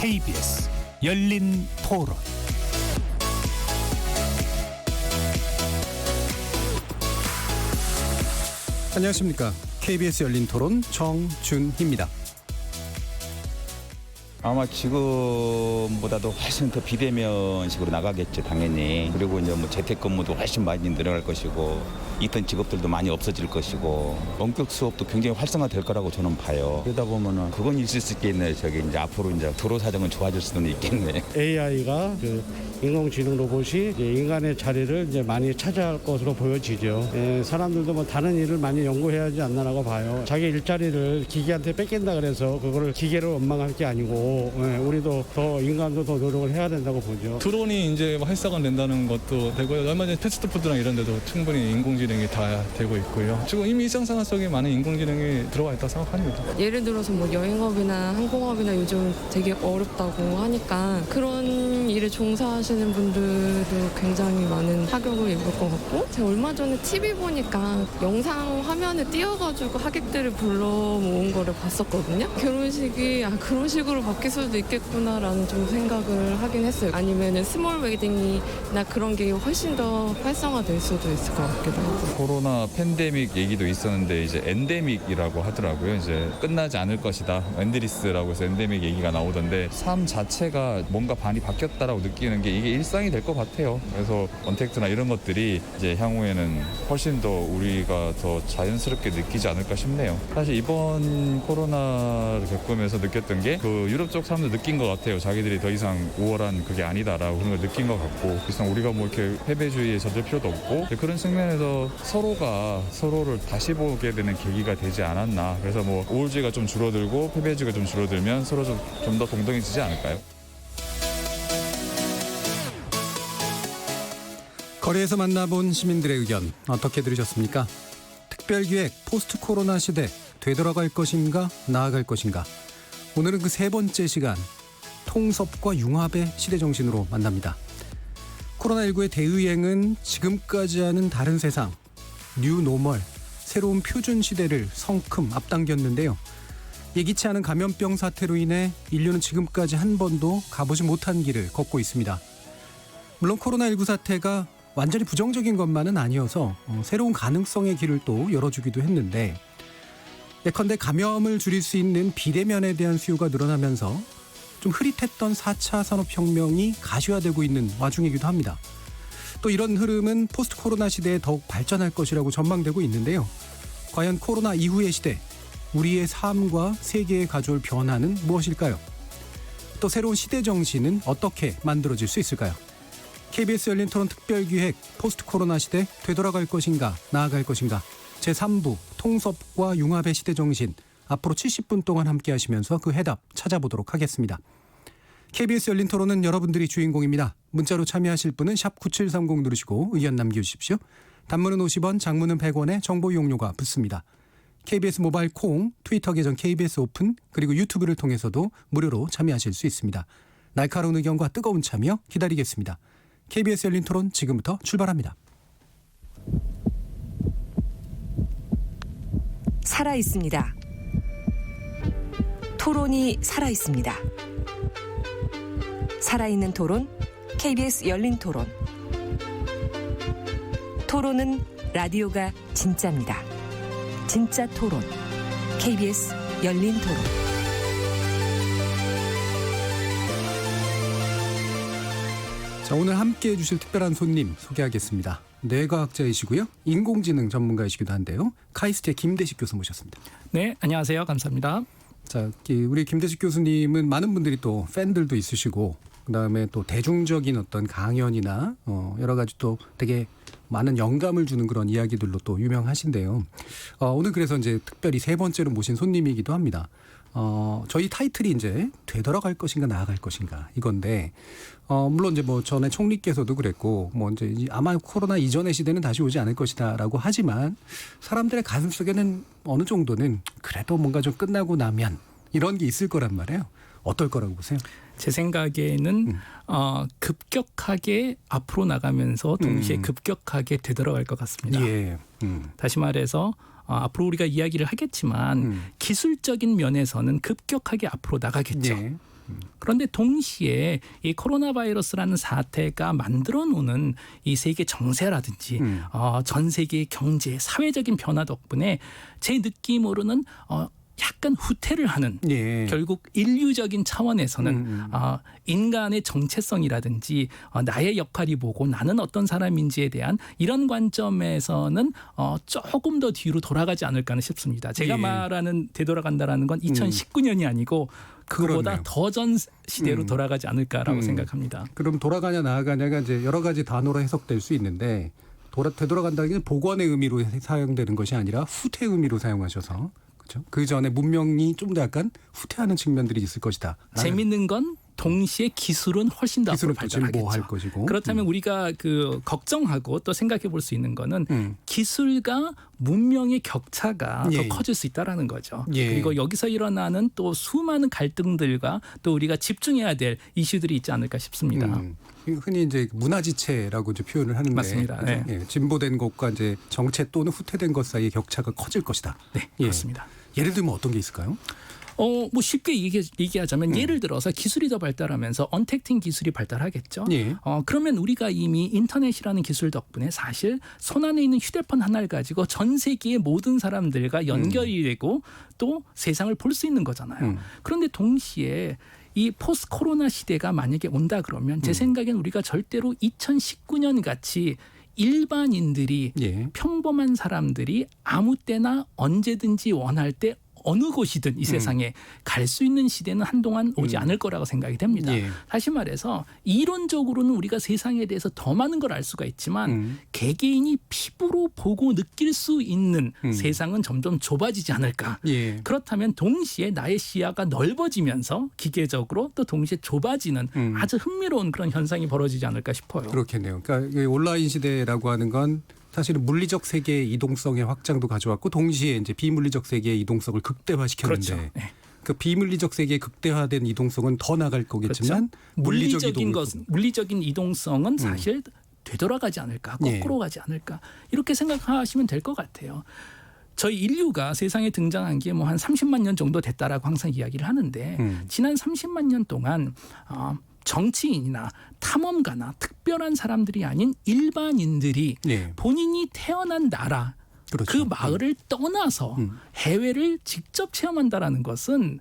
KBS 열린 토론. 안녕하십니까. KBS 열린 토론 정준희입니다. 아마 지금보다도 훨씬 더 비대면식으로 나가겠죠, 당연히. 그리고 이제 뭐 재택근무도 훨씬 많이 늘어날 것이고, 있던 직업들도 많이 없어질 것이고, 원격 수업도 굉장히 활성화될 거라고 저는 봐요. 그러다 보면은 그건 있을 수 있겠네. 저기 이제 앞으로 이제 도로 사정은 좋아질 수는 있겠네. AI가 인공지능 로봇이 이제 인간의 자리를 이제 많이 차지할 것으로 보여지죠. 사람들도 뭐 다른 일을 많이 연구해야 하지 않나라고 봐요. 자기 일자리를 기계한테 뺏긴다 그래서 그거를 기계를 원망할 게 아니고 우리도 더 인간도 더 노력을 해야 된다고 보죠. 드론이 이제 활성화 된다는 것도 되고요. 얼마 전에 패스트푸드나 이런 데도 충분히 인공지능이 다 되고 있고요. 지금 이미 일상생활 속에 많은 인공지능이 들어와 있다고 생각합니다. 예를 들어서 뭐 여행업이나 항공업이나 요즘 되게 어렵다고 하니까 그런 일에 종사하시는 분들도 굉장히 많은 타격을 입을 것 같고, 제가 얼마 전에 TV 보니까 영상 화면에 띄워가지고 하객들을 불러 모은 거를 봤었거든요. 결혼식이 그런 식으로 바뀔 수도 있겠구나라는 좀 생각을 하긴 했어요. 아니면은 스몰 웨딩이나 그런 게 훨씬 더 활성화될 수도 있을 것 같기도 하고. 코로나 팬데믹 얘기도 있었는데 이제 엔데믹이라고 하더라고요. 이제 끝나지 않을 것이다. 엔드리스라고 해서 엔데믹 얘기가 나오던데, 삶 자체가 뭔가 많이 바뀌었다라고 느끼는 게 이게 일상이 될 것 같아요. 그래서 언택트나 이런 것들이 이제 향후에는 훨씬 더 우리가 더 자연스럽게 느끼지 않을까 싶네요. 사실 이번 코로나를 겪으면서 느꼈던 게 그 유럽 쪽 사람들 느낀 것 같아요. 자기들이 더 이상 우월한 그게 아니다라고 그런 걸 느낀 것 같고, 그래서 우리가 뭐 이렇게 패배주의에 젖을 필요도 없고, 그런 측면에서 서로가 서로를 다시 보게 되는 계기가 되지 않았나. 그래서 뭐 우월주의가 좀 줄어들고 패배주의가 좀 줄어들면 서로 좀 더 동등해지지 않을까요? 거리에서 만나본 시민들의 의견 어떻게 들으셨습니까? 특별기획 포스트 코로나 시대 되돌아갈 것인가 나아갈 것인가. 오늘은 그 세 번째 시간, 통섭과 융합의 시대 정신으로 만납니다. 코로나19의 대유행은 지금까지와는 다른 세상, 뉴 노멀, 새로운 표준 시대를 성큼 앞당겼는데요. 예기치 않은 감염병 사태로 인해 인류는 지금까지 한 번도 가보지 못한 길을 걷고 있습니다. 물론 코로나19 사태가 완전히 부정적인 것만은 아니어서 새로운 가능성의 길을 또 열어주기도 했는데, 예컨대 감염을 줄일 수 있는 비대면에 대한 수요가 늘어나면서 좀 흐릿했던 4차 산업혁명이 가시화되고 있는 와중이기도 합니다. 또 이런 흐름은 포스트 코로나 시대에 더욱 발전할 것이라고 전망되고 있는데요. 과연 코로나 이후의 시대, 우리의 삶과 세계에 가져올 변화는 무엇일까요? 또 새로운 시대 정신은 어떻게 만들어질 수 있을까요? KBS 열린 토론 특별기획 포스트 코로나 시대 되돌아갈 것인가 나아갈 것인가, 제3부 통섭과 융합의 시대 정신, 앞으로 70분 동안 함께 하시면서 그 해답 찾아보도록 하겠습니다. KBS 열린 토론은 여러분들이 주인공입니다. 문자로 참여하실 분은 샵 9730 누르시고 의견 남겨주십시오. 단문은 50원, 장문은 100원에 정보 이용료가 붙습니다. KBS 모바일 콩, 트위터 계정 KBS 오픈, 그리고 유튜브를 통해서도 무료로 참여하실 수 있습니다. 날카로운 의견과 뜨거운 참여 기다리겠습니다. KBS 열린 토론 지금부터 출발합니다. 살아있습니다. 토론이 살아있습니다. 살아있는 토론, KBS 열린 토론. 토론은 라디오가 진짜입니다. 진짜 토론, KBS 열린 토론. 자, 오늘 함께해 주실 특별한 손님 소개하겠습니다. 뇌과학자이시고요. 인공지능 전문가이시기도 한데요. 카이스트의 김대식 교수 모셨습니다. 네, 안녕하세요. 감사합니다. 자, 우리 김대식 교수님은 많은 분들이 또 팬들도 있으시고, 그다음에 또 대중적인 어떤 강연이나 여러 가지 또 되게 많은 영감을 주는 그런 이야기들로 또 유명하신데요. 오늘 그래서 이제 특별히 세 번째로 모신 손님이기도 합니다. 저희 타이틀이 이제 되돌아갈 것인가 나아갈 것인가 이건데, 물론 이제 뭐 전에 총리께서도 그랬고, 뭐 이제 아마 코로나 이전의 시대는 다시 오지 않을 것이다라고 하지만, 사람들의 가슴 속에는 어느 정도는 그래도 뭔가 좀 끝나고 나면 이런 게 있을 거란 말이에요. 어떨 거라고 보세요? 제 생각에는 급격하게 앞으로 나가면서 동시에 급격하게 되돌아갈 것 같습니다. 예. 다시 말해서 앞으로 우리가 이야기를 하겠지만 기술적인 면에서는 급격하게 앞으로 나가겠죠. 예. 그런데 동시에 이 코로나 바이러스라는 사태가 만들어 놓는 이 세계 정세라든지 전 세계의 경제, 사회적인 변화 덕분에 제 느낌으로는 약간 후퇴를 하는 예. 결국 인류적인 차원에서는 인간의 정체성이라든지 나의 역할이 뭐고 나는 어떤 사람인지에 대한 이런 관점에서는 조금 더 뒤로 돌아가지 않을까 싶습니다. 제가 예. 말하는 되돌아간다라는 건 2019년이 아니고 그거보다 그렇네요. 더 전 시대로 돌아가지 않을까라고 생각합니다. 그럼 돌아가냐 나아가냐가 이제 여러 가지 단어로 해석될 수 있는데 되돌아간다는 게 복원의 의미로 사용되는 것이 아니라 후퇴 의미로 사용하셔서 그렇죠? 그 전에 문명이 좀 더 약간 후퇴하는 측면들이 있을 것이다. 재밌는 건 동시에 기술은 훨씬 더 앞으로 기술은 발전하겠죠. 진보할 것이고. 그렇다면 우리가 그 걱정하고 또 생각해 볼 수 있는 거는 기술과 문명의 격차가 예. 더 커질 수 있다라는 거죠. 예. 그리고 여기서 일어나는 또 수많은 갈등들과 또 우리가 집중해야 될 이슈들이 있지 않을까 싶습니다. 흔히 이제 문화지체라고 이제 표현을 하는데 맞습니다. 그죠? 네. 예, 진보된 것과 이제 정체 또는 후퇴된 것 사이의 격차가 커질 것이다. 네, 예. 그렇습니다. 예를 들면 어떤 게 있을까요? 뭐 쉽게 얘기하자면 예를 들어서 기술이 더 발달하면서 언택팅 기술이 발달하겠죠. 예. 그러면 우리가 이미 인터넷이라는 기술 덕분에 사실 손 안에 있는 휴대폰 하나를 가지고 전 세계의 모든 사람들과 연결이 되고 또 세상을 볼 수 있는 거잖아요. 그런데 동시에 이 포스트 코로나 시대가 만약에 온다 그러면 제 생각엔 우리가 절대로 2019년 같이 일반인들이 예. 평범한 사람들이 아무 때나 언제든지 원할 때 어느 곳이든 이 세상에 갈 수 있는 시대는 한동안 오지 않을 거라고 생각이 됩니다. 예. 다시 말해서 이론적으로는 우리가 세상에 대해서 더 많은 걸 알 수가 있지만 개개인이 피부로 보고 느낄 수 있는 세상은 점점 좁아지지 않을까. 예. 그렇다면 동시에 나의 시야가 넓어지면서 기계적으로 또 동시에 좁아지는 아주 흥미로운 그런 현상이 벌어지지 않을까 싶어요. 그렇겠네요. 그러니까 이 온라인 시대라고 하는 건 사실은 물리적 세계의 이동성의 확장도 가져왔고 동시에 이제 비물리적 세계의 이동성을 극대화시켰는데 그렇죠. 네. 그 비물리적 세계의 극대화된 이동성은 더 나갈 거겠지만 그렇죠. 물리적 물리적인 이동성은 사실 되돌아가지 않을까, 거꾸로 가지 않을까 이렇게 생각하시면 될 것 같아요. 저희 인류가 세상에 등장한 게 뭐 한 30만 년 정도 됐다라고 항상 이야기를 하는데 지난 30만 년 동안 정치인이나 탐험가나 특별한 사람들이 아닌 일반인들이 예. 본인이 태어난 나라 그렇죠. 그 마을을 떠나서 해외를 직접 체험한다라는 것은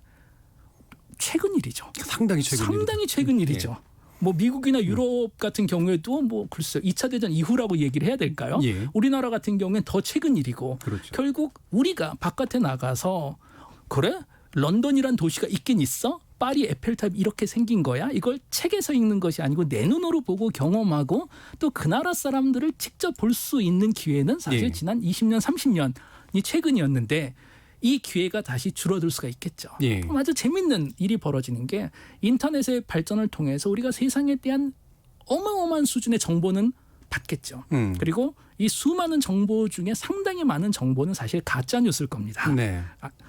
최근 일이죠. 상당히 최근 상당히 최근 일이죠. 뭐 미국이나 유럽 같은 경우에도 뭐 글쎄요 2차 대전 이후라고 얘기를 해야 될까요? 예. 우리나라 같은 경우엔 더 최근 일이고 그렇죠. 결국 우리가 바깥에 나가서 그래? 런던이란 도시가 있긴 있어? 파리 에펠탑 이렇게 생긴 거야? 이걸 책에서 읽는 것이 아니고 내 눈으로 보고 경험하고 또 그 나라 사람들을 직접 볼 수 있는 기회는 사실 예. 지난 20년, 30년이 최근이었는데 이 기회가 다시 줄어들 수가 있겠죠. 예. 그럼 아주 재밌는 일이 벌어지는 게 인터넷의 발전을 통해서 우리가 세상에 대한 어마어마한 수준의 정보는 받겠죠. 그리고 이 수많은 정보 중에 상당히 많은 정보는 사실 가짜 뉴스일 겁니다. 네.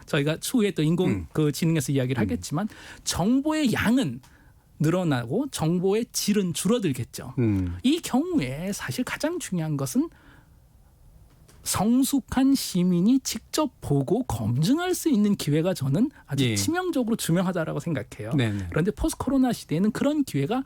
저희가 추후에 또 인공 그 지능에서 이야기를 하겠지만 정보의 양은 늘어나고 정보의 질은 줄어들겠죠. 이 경우에 사실 가장 중요한 것은 성숙한 시민이 직접 보고 검증할 수 있는 기회가 저는 아주 예. 치명적으로 중요하다라고 생각해요. 네네. 그런데 포스트 코로나 시대에는 그런 기회가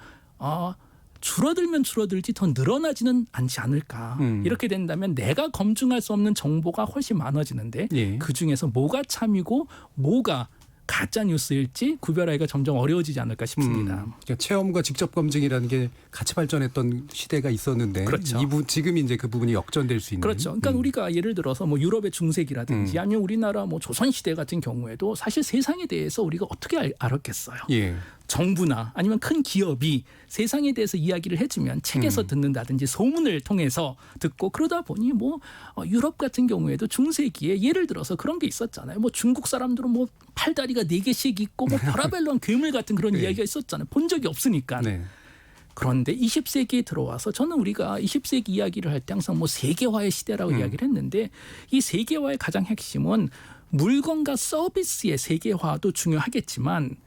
줄어들면 줄어들지 더 늘어나지는 않지 않을까. 이렇게 된다면 내가 검증할 수 없는 정보가 훨씬 많아지는데 예. 그중에서 뭐가 참이고 뭐가 가짜 뉴스일지 구별하기가 점점 어려워지지 않을까 싶습니다. 그러니까 체험과 직접 검증이라는 게 같이 발전했던 시대가 있었는데 그렇죠. 지금 이제 그 부분이 역전될 수 있는. 그렇죠. 그러니까 우리가 예를 들어서 뭐 유럽의 중세기라든지 아니면 우리나라 뭐 조선시대 같은 경우에도 사실 세상에 대해서 우리가 어떻게 알았겠어요. 예. 정부나 아니면 큰 기업이 세상에 대해서 이야기를 해주면 책에서 듣는다든지 소문을 통해서 듣고 그러다 보니 뭐 유럽 같은 경우에도 중세기에 예를 들어서 그런 게 있었잖아요. 뭐 중국 사람들은 뭐 팔다리가 4개씩 있고 뭐 별의별로 괴물 같은 그런 네. 이야기가 있었잖아요. 본 적이 없으니까. 네. 그런데 20세기에 들어와서 저는 우리가 20세기 이야기를 할 때 항상 뭐 세계화의 시대라고 이야기를 했는데 이 세계화의 가장 핵심은 물건과 서비스의 세계화도 중요하겠지만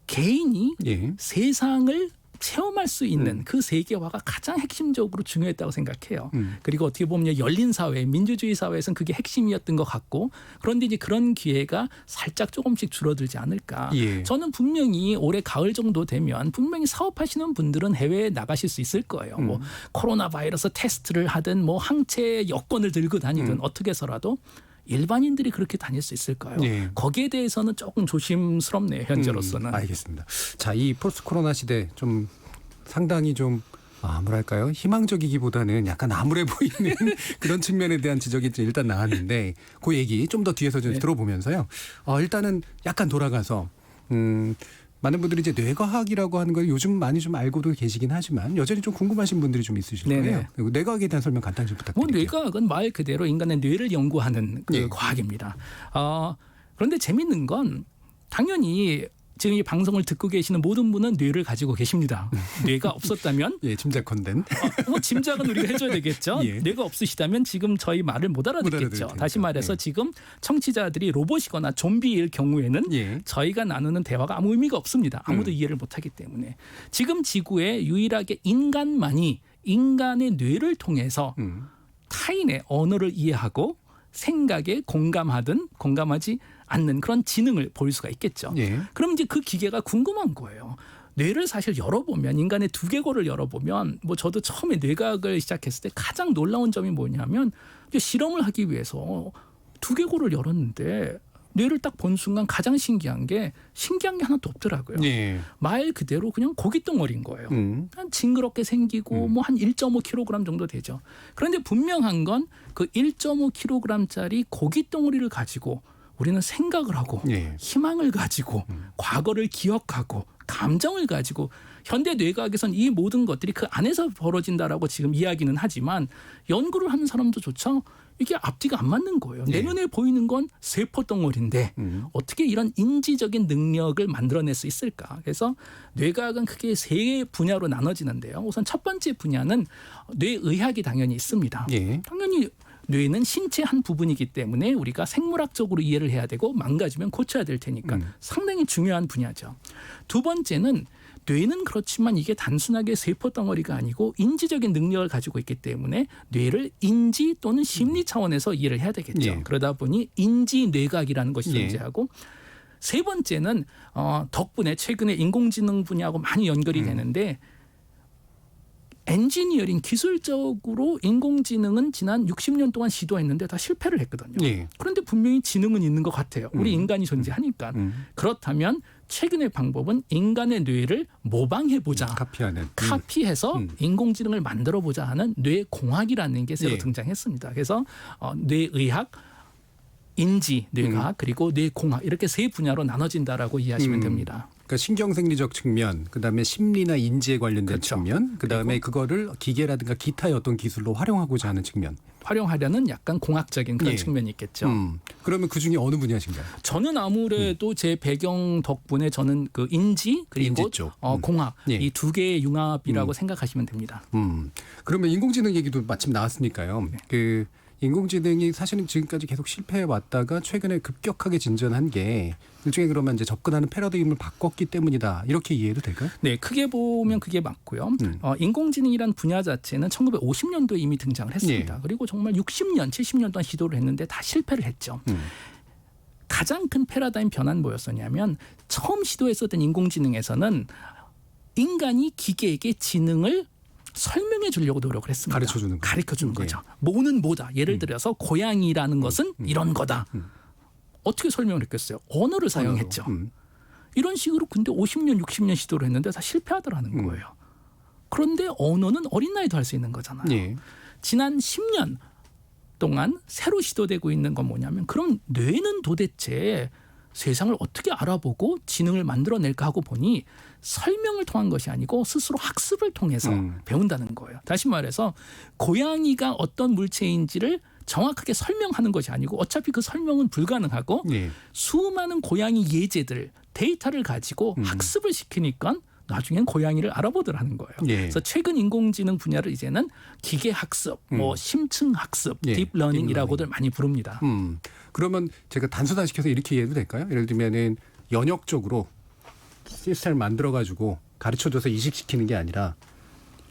개인이 예. 세상을 체험할 수 있는 그 세계화가 가장 핵심적으로 중요했다고 생각해요. 그리고 어떻게 보면 열린 사회, 민주주의 사회에서는 그게 핵심이었던 것 같고 그런데 이제 그런 기회가 살짝 조금씩 줄어들지 않을까. 예. 저는 분명히 올해 가을 정도 되면 분명히 사업하시는 분들은 해외에 나가실 수 있을 거예요. 뭐 코로나 바이러스 테스트를 하든 뭐 항체 여권을 들고 다니든 어떻게 해서라도 일반인들이 그렇게 다닐 수 있을까요? 예. 거기에 대해서는 조금 조심스럽네요. 현재로서는. 알겠습니다. 자, 이 포스트 코로나 시대 좀 상당히 좀 뭐랄까요? 희망적이기보다는 약간 암울해 보이는 그런 측면에 대한 지적이 일단 나왔는데 그 얘기 좀 더 뒤에서 좀 들어보면서요. 일단은 약간 돌아가서 많은 분들이 이제 뇌과학이라고 하는 걸 요즘 많이 좀 알고도 계시긴 하지만 여전히 좀 궁금하신 분들이 좀 있으실 네네. 거예요. 그리고 뇌과학에 대한 설명 간단히 좀 부탁드릴게요. 뇌과학은 말 그대로 인간의 뇌를 연구하는 그 예. 과학입니다. 그런데 재밌는 건 당연히 지금 이 방송을 듣고 계시는 모든 분은 뇌를 가지고 계십니다. 뇌가 없었다면 예, 짐작컨댄. 뭐 짐작은 우리가 해줘야 되겠죠. 예. 뇌가 없으시다면 지금 저희 말을 못 알아듣겠죠. 테니까. 다시 말해서 예. 지금 청취자들이 로봇이거나 좀비일 경우에는 예. 저희가 나누는 대화가 아무 의미가 없습니다. 아무도 이해를 못하기 때문에 지금 지구에 유일하게 인간만이 인간의 뇌를 통해서 타인의 언어를 이해하고 생각에 공감하든 공감하지 않는 그런 지능을 보일 수가 있겠죠. 예. 그럼 이제 그 기계가 궁금한 거예요. 뇌를 사실 열어보면 인간의 두개골을 열어보면 뭐 저도 처음에 뇌과학을 시작했을 때 가장 놀라운 점이 뭐냐면 이제 실험을 하기 위해서 두개골을 열었는데 뇌를 딱 본 순간 가장 신기한 게 하나도 없더라고요. 예. 말 그대로 그냥 고깃덩어리인 거예요. 한 징그럽게 생기고 뭐 한 1.5kg 정도 되죠. 그런데 분명한 건 그 1.5kg짜리 고깃덩어리를 가지고 우리는 생각을 하고 예. 희망을 가지고 과거를 기억하고 감정을 가지고 현대 뇌과학에서는 이 모든 것들이 그 안에서 벌어진다라고 지금 이야기는 하지만 연구를 하는 사람도조차 이게 앞뒤가 안 맞는 거예요. 예. 내면에 보이는 건 세포 덩어리인데 어떻게 이런 인지적인 능력을 만들어낼 수 있을까? 그래서 뇌과학은 크게 세 분야로 나눠지는데요. 우선 첫 번째 분야는 뇌의학이 당연히 있습니다. 예. 당연히 뇌는 신체 한 부분이기 때문에 우리가 생물학적으로 이해를 해야 되고 망가지면 고쳐야 될 테니까 상당히 중요한 분야죠. 두 번째는 뇌는 그렇지만 이게 단순하게 세포 덩어리가 아니고 인지적인 능력을 가지고 있기 때문에 뇌를 인지 또는 심리 차원에서 이해를 해야 되겠죠. 예. 그러다 보니 인지 뇌과학이라는 것이 예. 존재하고 세 번째는 덕분에 최근에 인공지능 분야하고 많이 연결이 되는데 엔지니어링 기술적으로 인공지능은 지난 60년 동안 시도했는데 다 실패를 했거든요. 예. 그런데 분명히 지능은 있는 것 같아요. 우리 인간이 존재하니까. 그렇다면 최근의 방법은 인간의 뇌를 모방해보자. 카피해서 인공지능을 만들어보자 하는 뇌공학이라는 게 새로 예. 등장했습니다. 그래서 뇌의학, 인지 뇌과학 그리고 뇌공학 이렇게 세 분야로 나눠진다라고 이해하시면 됩니다. 그러니까 신경생리적 측면, 그다음에 심리나 인지에 관련된 그렇죠. 측면, 그다음에 그거를 기계라든가 기타의 어떤 기술로 활용하고자 하는 측면. 활용하려는 약간 공학적인 그런 예. 측면이 있겠죠. 그러면 그중에 어느 분야신가요? 저는 아무래도 제 배경 덕분에 저는 그 인지 그리고 인지 쪽. 공학 예. 이 두 개의 융합이라고 생각하시면 됩니다. 그러면 인공지능 얘기도 마침 나왔으니까요. 그 인공지능이 사실은 지금까지 계속 실패해 왔다가 최근에 급격하게 진전한 게 일종의 그러면 이제 접근하는 패러다임을 바꿨기 때문이다. 이렇게 이해해도 될까요? 네, 크게 보면 그게 맞고요. 인공지능이란 분야 자체는 1950년도에 이미 등장을 했습니다. 예. 그리고 정말 60년, 70년 동안 시도를 했는데 다 실패를 했죠. 가장 큰 패러다임 변화는 뭐였었냐면 처음 시도했었던 인공지능에서는 인간이 기계에게 지능을 설명해 주려고 노력을 했습니다. 가르쳐 주는 거죠. 뭐는 뭐다. 예를 들어서 고양이라는 것은 이런 거다. 어떻게 설명을 했겠어요? 언어를 사용했죠. 이런 식으로 근데 50년, 60년 시도를 했는데 다 실패하더라는 거예요. 그런데 언어는 어린 나이도 할 수 있는 거잖아요. 예. 지난 10년 동안 새로 시도되고 있는 건 뭐냐면 그럼 뇌는 도대체 세상을 어떻게 알아보고 지능을 만들어낼까 하고 보니 설명을 통한 것이 아니고 스스로 학습을 통해서 배운다는 거예요. 다시 말해서 고양이가 어떤 물체인지를 정확하게 설명하는 것이 아니고 어차피 그 설명은 불가능하고 예. 수많은 고양이 예제들, 데이터를 가지고 학습을 시키니까 나중엔 고양이를 알아보더라는 거예요. 예. 그래서 최근 인공지능 분야를 이제는 기계 학습, 뭐 심층 학습, 예. 딥러닝이라고들 많이 부릅니다. 그러면 제가 단순화시켜서 이렇게 이해해도 될까요? 예를 들면은 연역적으로 시스템을 만들어 가지고 가르쳐줘서 이식시키는 게 아니라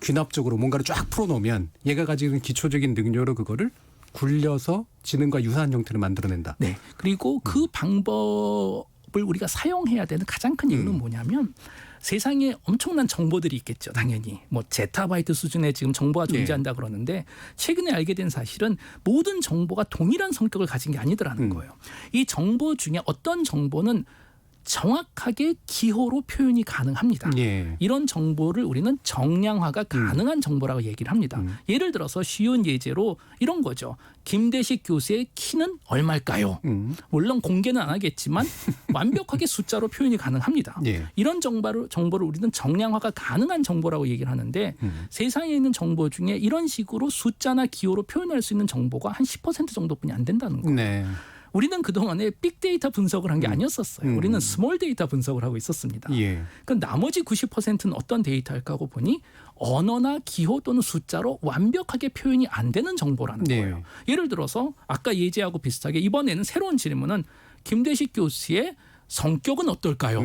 귀납적으로 뭔가를 쫙 풀어놓으면 얘가 가지고 있는 기초적인 능력으로 그거를 굴려서 지능과 유사한 형태를 만들어낸다. 네. 그리고 그 방법을 우리가 사용해야 되는 가장 큰 이유는 뭐냐면 세상에 엄청난 정보들이 있겠죠. 당연히. 뭐 제타바이트 수준의 지금 정보가 존재한다 그러는데 최근에 알게 된 사실은 모든 정보가 동일한 성격을 가진 게 아니더라는 거예요. 이 정보 중에 어떤 정보는 정확하게 기호로 표현이 가능합니다. 예. 이런 정보를 우리는 정량화가 가능한 정보라고 얘기를 합니다. 예를 들어서 쉬운 예제로 이런 거죠. 김대식 교수의 키는 얼마일까요? 물론 공개는 안 하겠지만 완벽하게 숫자로 표현이 가능합니다. 예. 이런 정보를 우리는 정량화가 가능한 정보라고 얘기를 하는데 세상에 있는 정보 중에 이런 식으로 숫자나 기호로 표현할 수 있는 정보가 한 10% 정도뿐이 안 된다는 거예요. 네. 우리는 그동안에 빅데이터 분석을 한 게 아니었었어요. 우리는 스몰 데이터 분석을 하고 있었습니다. 예. 그 나머지 90%는 어떤 데이터일까 하고 보니 언어나 기호 또는 숫자로 완벽하게 표현이 안 되는 정보라는 네. 거예요. 예를 들어서 아까 예제하고 비슷하게 이번에는 새로운 질문은 김대식 교수의 성격은 어떨까요?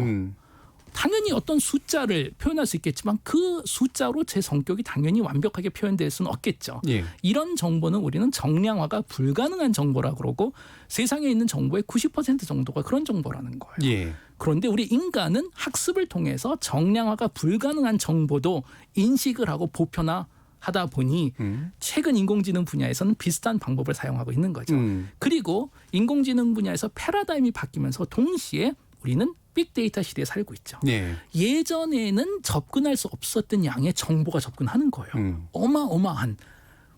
당연히 어떤 숫자를 표현할 수 있겠지만 그 숫자로 제 성격이 당연히 완벽하게 표현될 수는 없겠죠. 예. 이런 정보는 우리는 정량화가 불가능한 정보라고 그러고 세상에 있는 정보의 90% 정도가 그런 정보라는 거예요. 예. 그런데 우리 인간은 학습을 통해서 정량화가 불가능한 정보도 인식을 하고 보편화하다 보니 최근 인공지능 분야에서는 비슷한 방법을 사용하고 있는 거죠. 그리고 인공지능 분야에서 패러다임이 바뀌면서 동시에 우리는 빅데이터 시대에 살고 있죠. 네. 예전에는 접근할 수 없었던 양의 정보가 접근하는 거예요. 어마어마한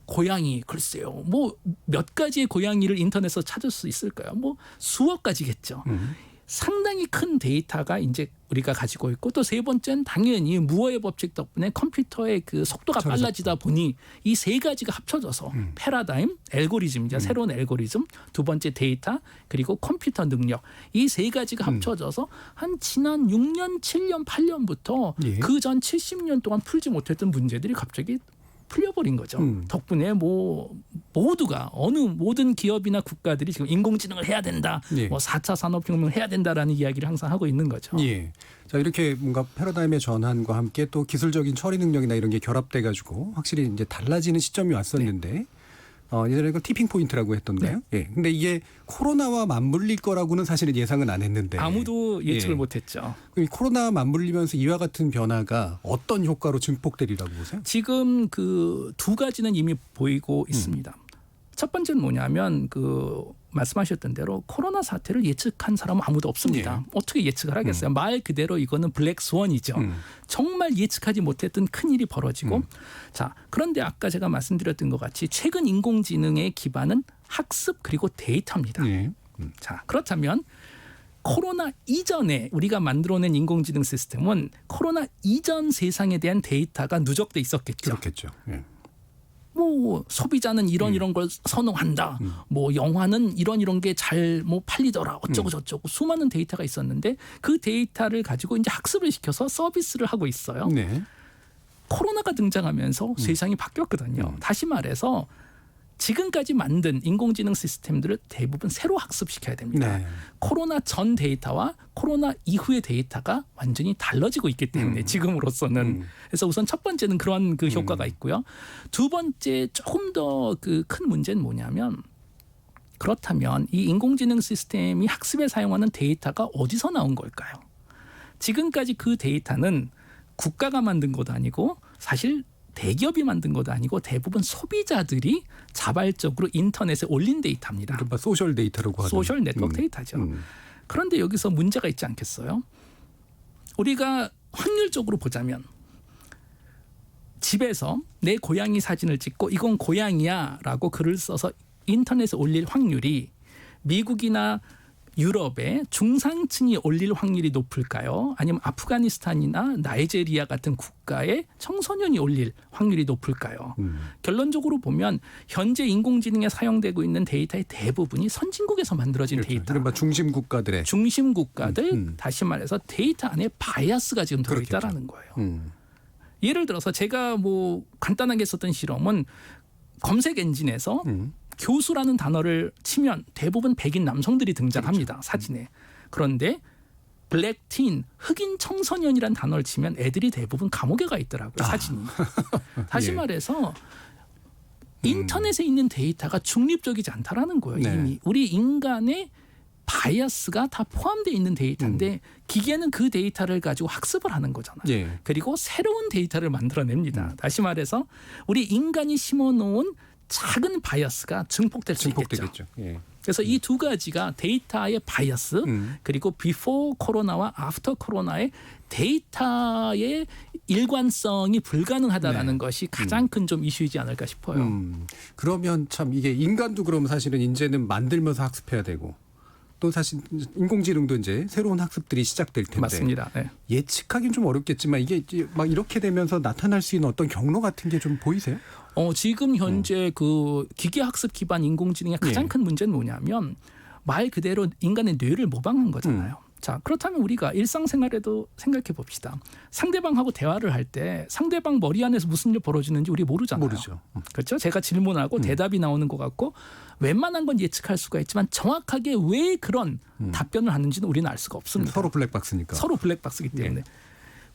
고양이 글쎄요. 뭐 몇 가지의 고양이를 인터넷에서 찾을 수 있을까요? 뭐 수억 가지겠죠. 상당히 큰 데이터가 이제 우리가 가지고 있고 또 세 번째는 당연히 무어의 법칙 덕분에 컴퓨터의 그 속도가 빨라지다 보니 이 세 가지가 합쳐져서 패러다임, 알고리즘이죠. 새로운 알고리즘, 두 번째 데이터, 그리고 컴퓨터 능력 이 세 가지가 합쳐져서 한 지난 6년, 7년, 8년부터 예. 그 전 70년 동안 풀지 못했던 문제들이 갑자기 풀려버린 거죠. 덕분에 뭐 모두가 모든 기업이나 국가들이 지금 인공지능을 해야 된다. 예. 뭐 4차 산업혁명을 해야 된다라는 이야기를 항상 하고 있는 거죠. 예. 자, 이렇게 뭔가 패러다임의 전환과 함께 또 기술적인 처리 능력이나 이런 게 결합돼 가지고 확실히 이제 달라지는 시점이 왔었는데 예전에 이걸 티핑 포인트라고 했던가요? 예. 근데 이게 코로나와 맞물릴 거라고는 사실은 예상은 안 했는데 아무도 예측을 예. 못했죠. 그럼 이 코로나와 맞물리면서 이와 같은 변화가 어떤 효과로 증폭되리라고 보세요? 지금 그 두 가지는 이미 보이고 있습니다. 첫 번째는 뭐냐면 그 말씀하셨던 대로 코로나 사태를 예측한 사람은 아무도 없습니다. 어떻게 예측을 하겠어요? 말 그대로 이거는 블랙 스원이죠. 정말 예측하지 못했던 큰일이 벌어지고 자, 그런데 아까 제가 말씀드렸던 것 같이 최근 인공지능의 기반은 학습 그리고 데이터입니다. 예. 자, 그렇다면 코로나 이전에 우리가 만들어낸 인공지능 시스템은 코로나 이전 세상에 대한 데이터가 누적돼 있었겠죠. 그렇겠죠. 예. 뭐 소비자는 이런 걸 선호한다. 뭐 영화는 이런 게 잘 뭐 팔리더라. 어쩌고 저쩌고 수많은 데이터가 있었는데 그 데이터를 가지고 이제 학습을 시켜서 서비스를 하고 있어요. 네. 코로나가 등장하면서 세상이 바뀌었거든요. 다시 말해서 지금까지 만든 인공지능 시스템들을 대부분 새로 학습시켜야 됩니다. 네. 코로나 전 데이터와 코로나 이후의 데이터가 완전히 달라지고 있기 때문에 지금으로서는 그래서 우선 첫 번째는 그런 그 효과가 있고요. 두 번째 조금 더 그 큰 문제는 뭐냐면 그렇다면 이 인공지능 시스템이 학습에 사용하는 데이터가 어디서 나온 걸까요? 지금까지 그 데이터는 국가가 만든 것도 아니고 사실 대기업이 만든 것도 아니고 대부분 소비자들이 자발적으로 인터넷에 올린 데이터입니다. 이른바 소셜 데이터라고 하죠. 소셜 네트워크 데이터죠. 그런데 여기서 문제가 있지 않겠어요? 우리가 확률적으로 보자면 집에서 내 고양이 사진을 찍고 이건 고양이야 라고 글을 써서 인터넷에 올릴 확률이 미국이나 유럽의 중상층이 올릴 확률이 높을까요? 아니면 아프가니스탄이나 나이제리아 같은 국가의 청소년이 올릴 확률이 높을까요? 결론적으로 보면 현재 인공지능에 사용되고 있는 데이터의 대부분이 선진국에서 만들어진 그렇죠. 데이터. 이른바 중심 국가들의 중심 국가들 다시 말해서 데이터 안에 바이아스가 지금 들어있다라는 거예요. 예를 들어서 제가 뭐 간단하게 썼던 실험은 검색 엔진에서 교수라는 단어를 치면 대부분 백인 남성들이 등장합니다. 사진에. 그런데 블랙틴, 흑인 청소년이란 단어를 치면 애들이 대부분 감옥에 가 있더라고요. 사진이. 다시 예. 말해서 인터넷에 있는 데이터가 중립적이지 않다라는 거예요. 네. 이미 우리 인간의 바이어스가 다 포함되어 있는 데이터인데 기계는 그 데이터를 가지고 학습을 하는 거잖아요. 예. 그리고 새로운 데이터를 만들어냅니다. 다시 말해서 우리 인간이 심어놓은 작은 바이어스가 증폭될 수 있겠죠. 증폭되겠죠. 예. 그래서 이 두 가지가 데이터의 바이어스 그리고 비포 코로나와 애프터 코로나의 데이터의 일관성이 불가능하다라는 네. 것이 가장 큰 좀 이슈이지 않을까 싶어요. 그러면 참 이게 인간도 그럼 사실은 이제는 만들면서 학습해야 되고 또 사실 인공지능도 이제 새로운 학습들이 시작될 텐데 맞습니다. 네. 예측하기는 좀 어렵겠지만 이게 막 이렇게 되면서 나타날 수 있는 어떤 경로 같은 게 좀 보이세요? 지금 현재 그 기계학습 기반 인공지능의 가장 예. 큰 문제는 뭐냐면 말 그대로 인간의 뇌를 모방한 거잖아요. 자, 그렇다면 우리가 일상생활에도 생각해 봅시다. 상대방하고 대화를 할 때 상대방 머리 안에서 무슨 일 벌어지는지 우리 모르잖아요. 모르죠. 그렇죠? 제가 질문하고 대답이 나오는 것 같고 웬만한 건 예측할 수가 있지만 정확하게 왜 그런 답변을 하는지는 우리는 알 수가 없습니다. 서로 블랙박스니까. 서로 블랙박스이기 때문에.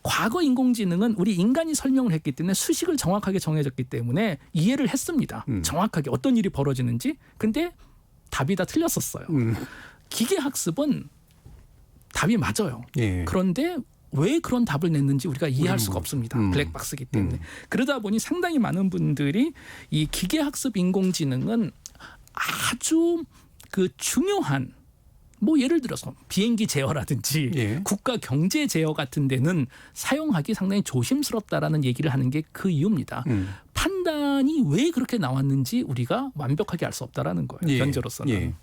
과거 인공지능은 우리 인간이 설명을 했기 때문에 수식을 정확하게 정해졌기 때문에 이해를 했습니다. 정확하게 어떤 일이 벌어지는지. 근데 답이 다 틀렸었어요. 기계학습은 답이 맞아요. 예. 그런데 왜 그런 답을 냈는지 우리가 이해할 수가 없습니다. 블랙박스이기 때문에. 그러다 보니 상당히 많은 분들이 이 기계학습 인공지능은 아주 그 중요한 뭐 예를 들어서 비행기 제어라든지 예. 국가 경제 제어 같은 데는 사용하기 상당히 조심스럽다라는 얘기를 하는 게 그 이유입니다. 판단이 왜 그렇게 나왔는지 우리가 완벽하게 알 수 없다라는 거예요. 예. 현재로서는. 예.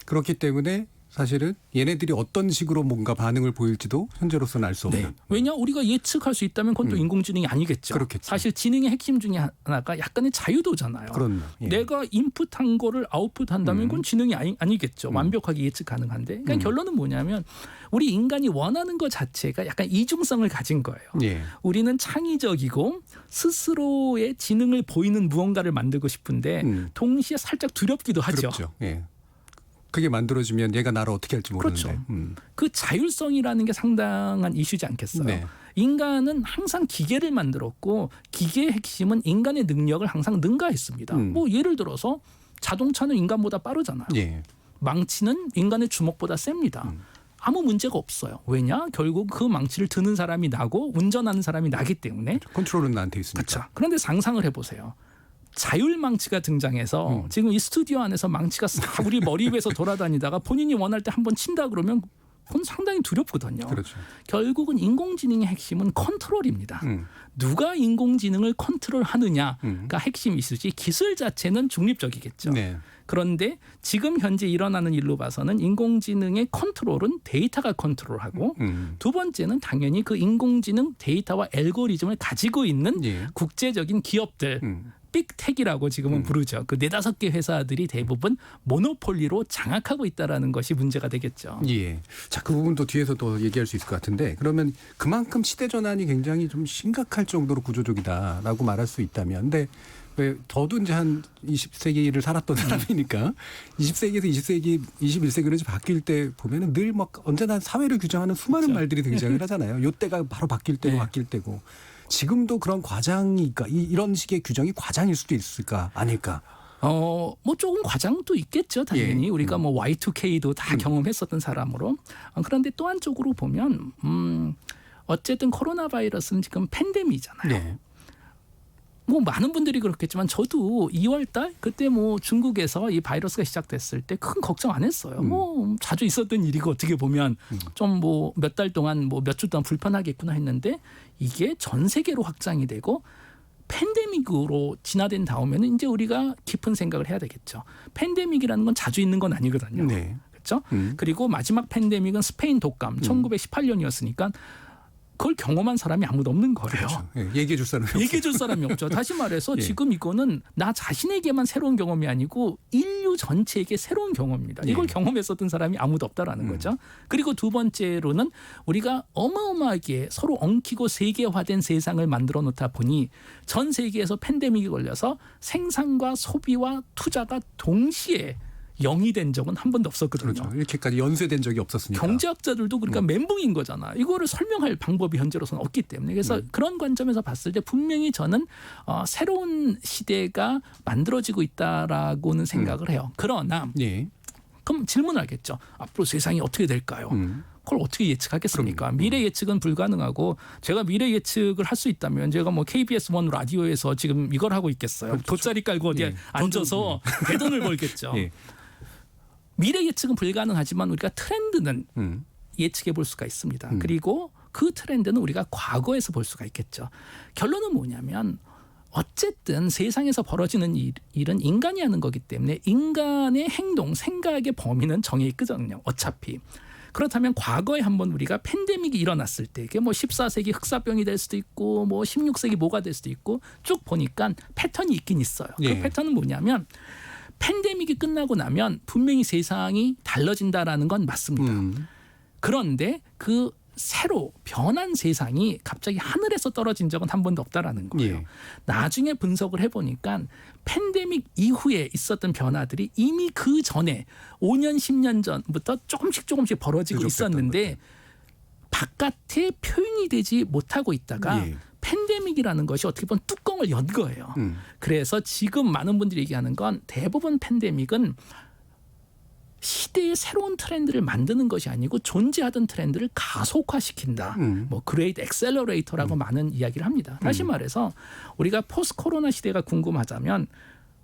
그렇기 때문에 사실은 얘네들이 어떤 식으로 뭔가 반응을 보일지도 현재로서는 알 수 없는. 네. 왜냐 우리가 예측할 수 있다면 그건 또 인공지능이 아니겠죠. 그렇겠죠. 사실 지능의 핵심 중에 하나가 약간의 자유도잖아요. 그렇네요. 예. 내가 인풋한 거를 아웃풋한다면 그건 지능이 아니겠죠. 완벽하게 예측 가능한데. 그러니까 결론은 뭐냐면 우리 인간이 원하는 것 자체가 약간 이중성을 가진 거예요. 예. 우리는 창의적이고 스스로의 지능을 보이는 무언가를 만들고 싶은데 동시에 살짝 두렵기도 하죠. 그렇죠. 예. 그게 만들어지면 얘가 나를 어떻게 할지 모르는데. 그렇죠. 그 자율성이라는 게 상당한 이슈지 않겠어요. 네. 인간은 항상 기계를 만들었고 기계의 핵심은 인간의 능력을 항상 능가했습니다. 뭐 예를 들어서 자동차는 인간보다 빠르잖아요. 예. 망치는 인간의 주먹보다 셉니다. 아무 문제가 없어요. 왜냐? 결국 그 망치를 드는 사람이 나고 운전하는 사람이 나기 때문에. 컨트롤은 나한테 있으니까. 그렇죠. 그런데 상상을 해보세요. 자율망치가 등장해서 지금 이 스튜디오 안에서 망치가 싹 우리 머리 위에서 돌아다니다가 본인이 원할 때 한번 친다 그러면 그건 상당히 두렵거든요. 그렇죠. 결국은 인공지능의 핵심은 컨트롤입니다. 누가 인공지능을 컨트롤하느냐가 핵심 이슈지 기술 자체는 중립적이겠죠. 네. 그런데 지금 현재 일어나는 일로 봐서는 인공지능의 컨트롤은 데이터가 컨트롤하고 두 번째는 당연히 그 인공지능 데이터와 알고리즘을 가지고 있는 예. 국제적인 기업들 빅텍이라고 지금은 부르죠. 그 4-5개 회사들이 대부분 모노폴리로 장악하고 있다라는 것이 문제가 되겠죠. 예. 자, 그 부분도 뒤에서 또 얘기할 수 있을 것 같은데 그러면 그만큼 시대 전환이 굉장히 좀 심각할 정도로 구조적이다라고 말할 수 있다면 근데 왜 저도 이제 한 20세기를 살았던 사람이니까 20세기에서 20세기, 21세기로 이제 바뀔 때 보면은 늘 막 언제나 사회를 규정하는 수많은 그렇죠. 말들이 등장을 하잖아요. 요 때가 바로 바뀔 때고 네. 바뀔 때고 지금도 그런 과장이니까 이런 식의 규정이 과장일 수도 있을까 아닐까? 뭐 조금 과장도 있겠죠. 당연히 예. 우리가 뭐 Y2K도 다 경험했었던 사람으로. 그런데 또 한쪽으로 보면 어쨌든 코로나 바이러스는 지금 팬데믹이잖아요. 네. 뭐 많은 분들이 그렇겠지만 저도 2월달 그때 뭐 중국에서 이 바이러스가 시작됐을 때 큰 걱정 안 했어요. 뭐 자주 있었던 일이고 어떻게 보면 좀 뭐 몇 달 동안 뭐 몇 주 동안 불편하겠구나 했는데 이게 전 세계로 확장이 되고 팬데믹으로 진화된 다음에는 이제 우리가 깊은 생각을 해야 되겠죠. 팬데믹이라는 건 자주 있는 건 아니거든요. 네. 그렇죠? 그리고 마지막 팬데믹은 스페인 독감 1918년이었으니까 그걸 경험한 사람이 아무도 없는 거예요. 그렇죠. 예. 얘기해 줄 사람이 없어요. 얘기해 줄 사람이 없죠. 다시 말해서 예. 지금 이거는 나 자신에게만 새로운 경험이 아니고 인류 전체에게 새로운 경험입니다. 이걸 예. 경험했었던 사람이 아무도 없다라는 거죠. 그리고 두 번째로는 우리가 어마어마하게 서로 엉키고 세계화된 세상을 만들어 놓다 보니 전 세계에서 팬데믹이 걸려서 생산과 소비와 투자가 동시에 0이 된 적은 한 번도 없었거든요. 그렇죠. 이렇게까지 연쇄된 적이 없었으니까. 경제학자들도 그러니까 멘붕인 거잖아. 이거를 설명할 방법이 현재로서는 없기 때문에. 그래서 그런 관점에서 봤을 때 분명히 저는 새로운 시대가 만들어지고 있다라고는 생각을 해요. 그러나 예. 그럼 질문을 하겠죠. 앞으로 세상이 어떻게 될까요? 그걸 어떻게 예측하겠습니까? 그럼, 미래 예측은 불가능하고 제가 미래 예측을 할 수 있다면 제가 뭐 KBS 1 라디오에서 지금 이걸 하고 있겠어요. 돗자리 깔고 어디에 예. 앉아서 대돈을 벌겠죠. 예. 미래 예측은 불가능하지만 우리가 트렌드는 예측해 볼 수가 있습니다. 그리고 그 트렌드는 우리가 과거에서 볼 수가 있겠죠. 결론은 뭐냐면 어쨌든 세상에서 벌어지는 일은 인간이 하는 거기 때문에 인간의 행동, 생각의 범위는 정해 있거든요. 어차피. 그렇다면 과거에 한번 우리가 팬데믹이 일어났을 때 이게 뭐 14세기 흑사병이 될 수도 있고 뭐 16세기 뭐가 될 수도 있고 쭉 보니까 패턴이 있긴 있어요. 예. 그 패턴은 뭐냐면 팬데믹이 끝나고 나면 분명히 세상이 달라진다라는 건 맞습니다. 그런데 그 새로 변한 세상이 갑자기 하늘에서 떨어진 적은 한 번도 없다라는 거예요. 예. 나중에 분석을 해보니까 팬데믹 이후에 있었던 변화들이 이미 그 전에 5년, 10년 전부터 조금씩 벌어지고 있었는데 바깥에 표현이 되지 못하고 있다가 예. 팬데믹이라는 것이 어떻게 보면 뚜껑을 연 거예요. 그래서 지금 많은 분들이 얘기하는 건 대부분 팬데믹은 시대의 새로운 트렌드를 만드는 것이 아니고 존재하던 트렌드를 가속화시킨다. 뭐 그레이트 엑셀러레이터라고 많은 이야기를 합니다. 다시 말해서 우리가 포스트 코로나 시대가 궁금하다면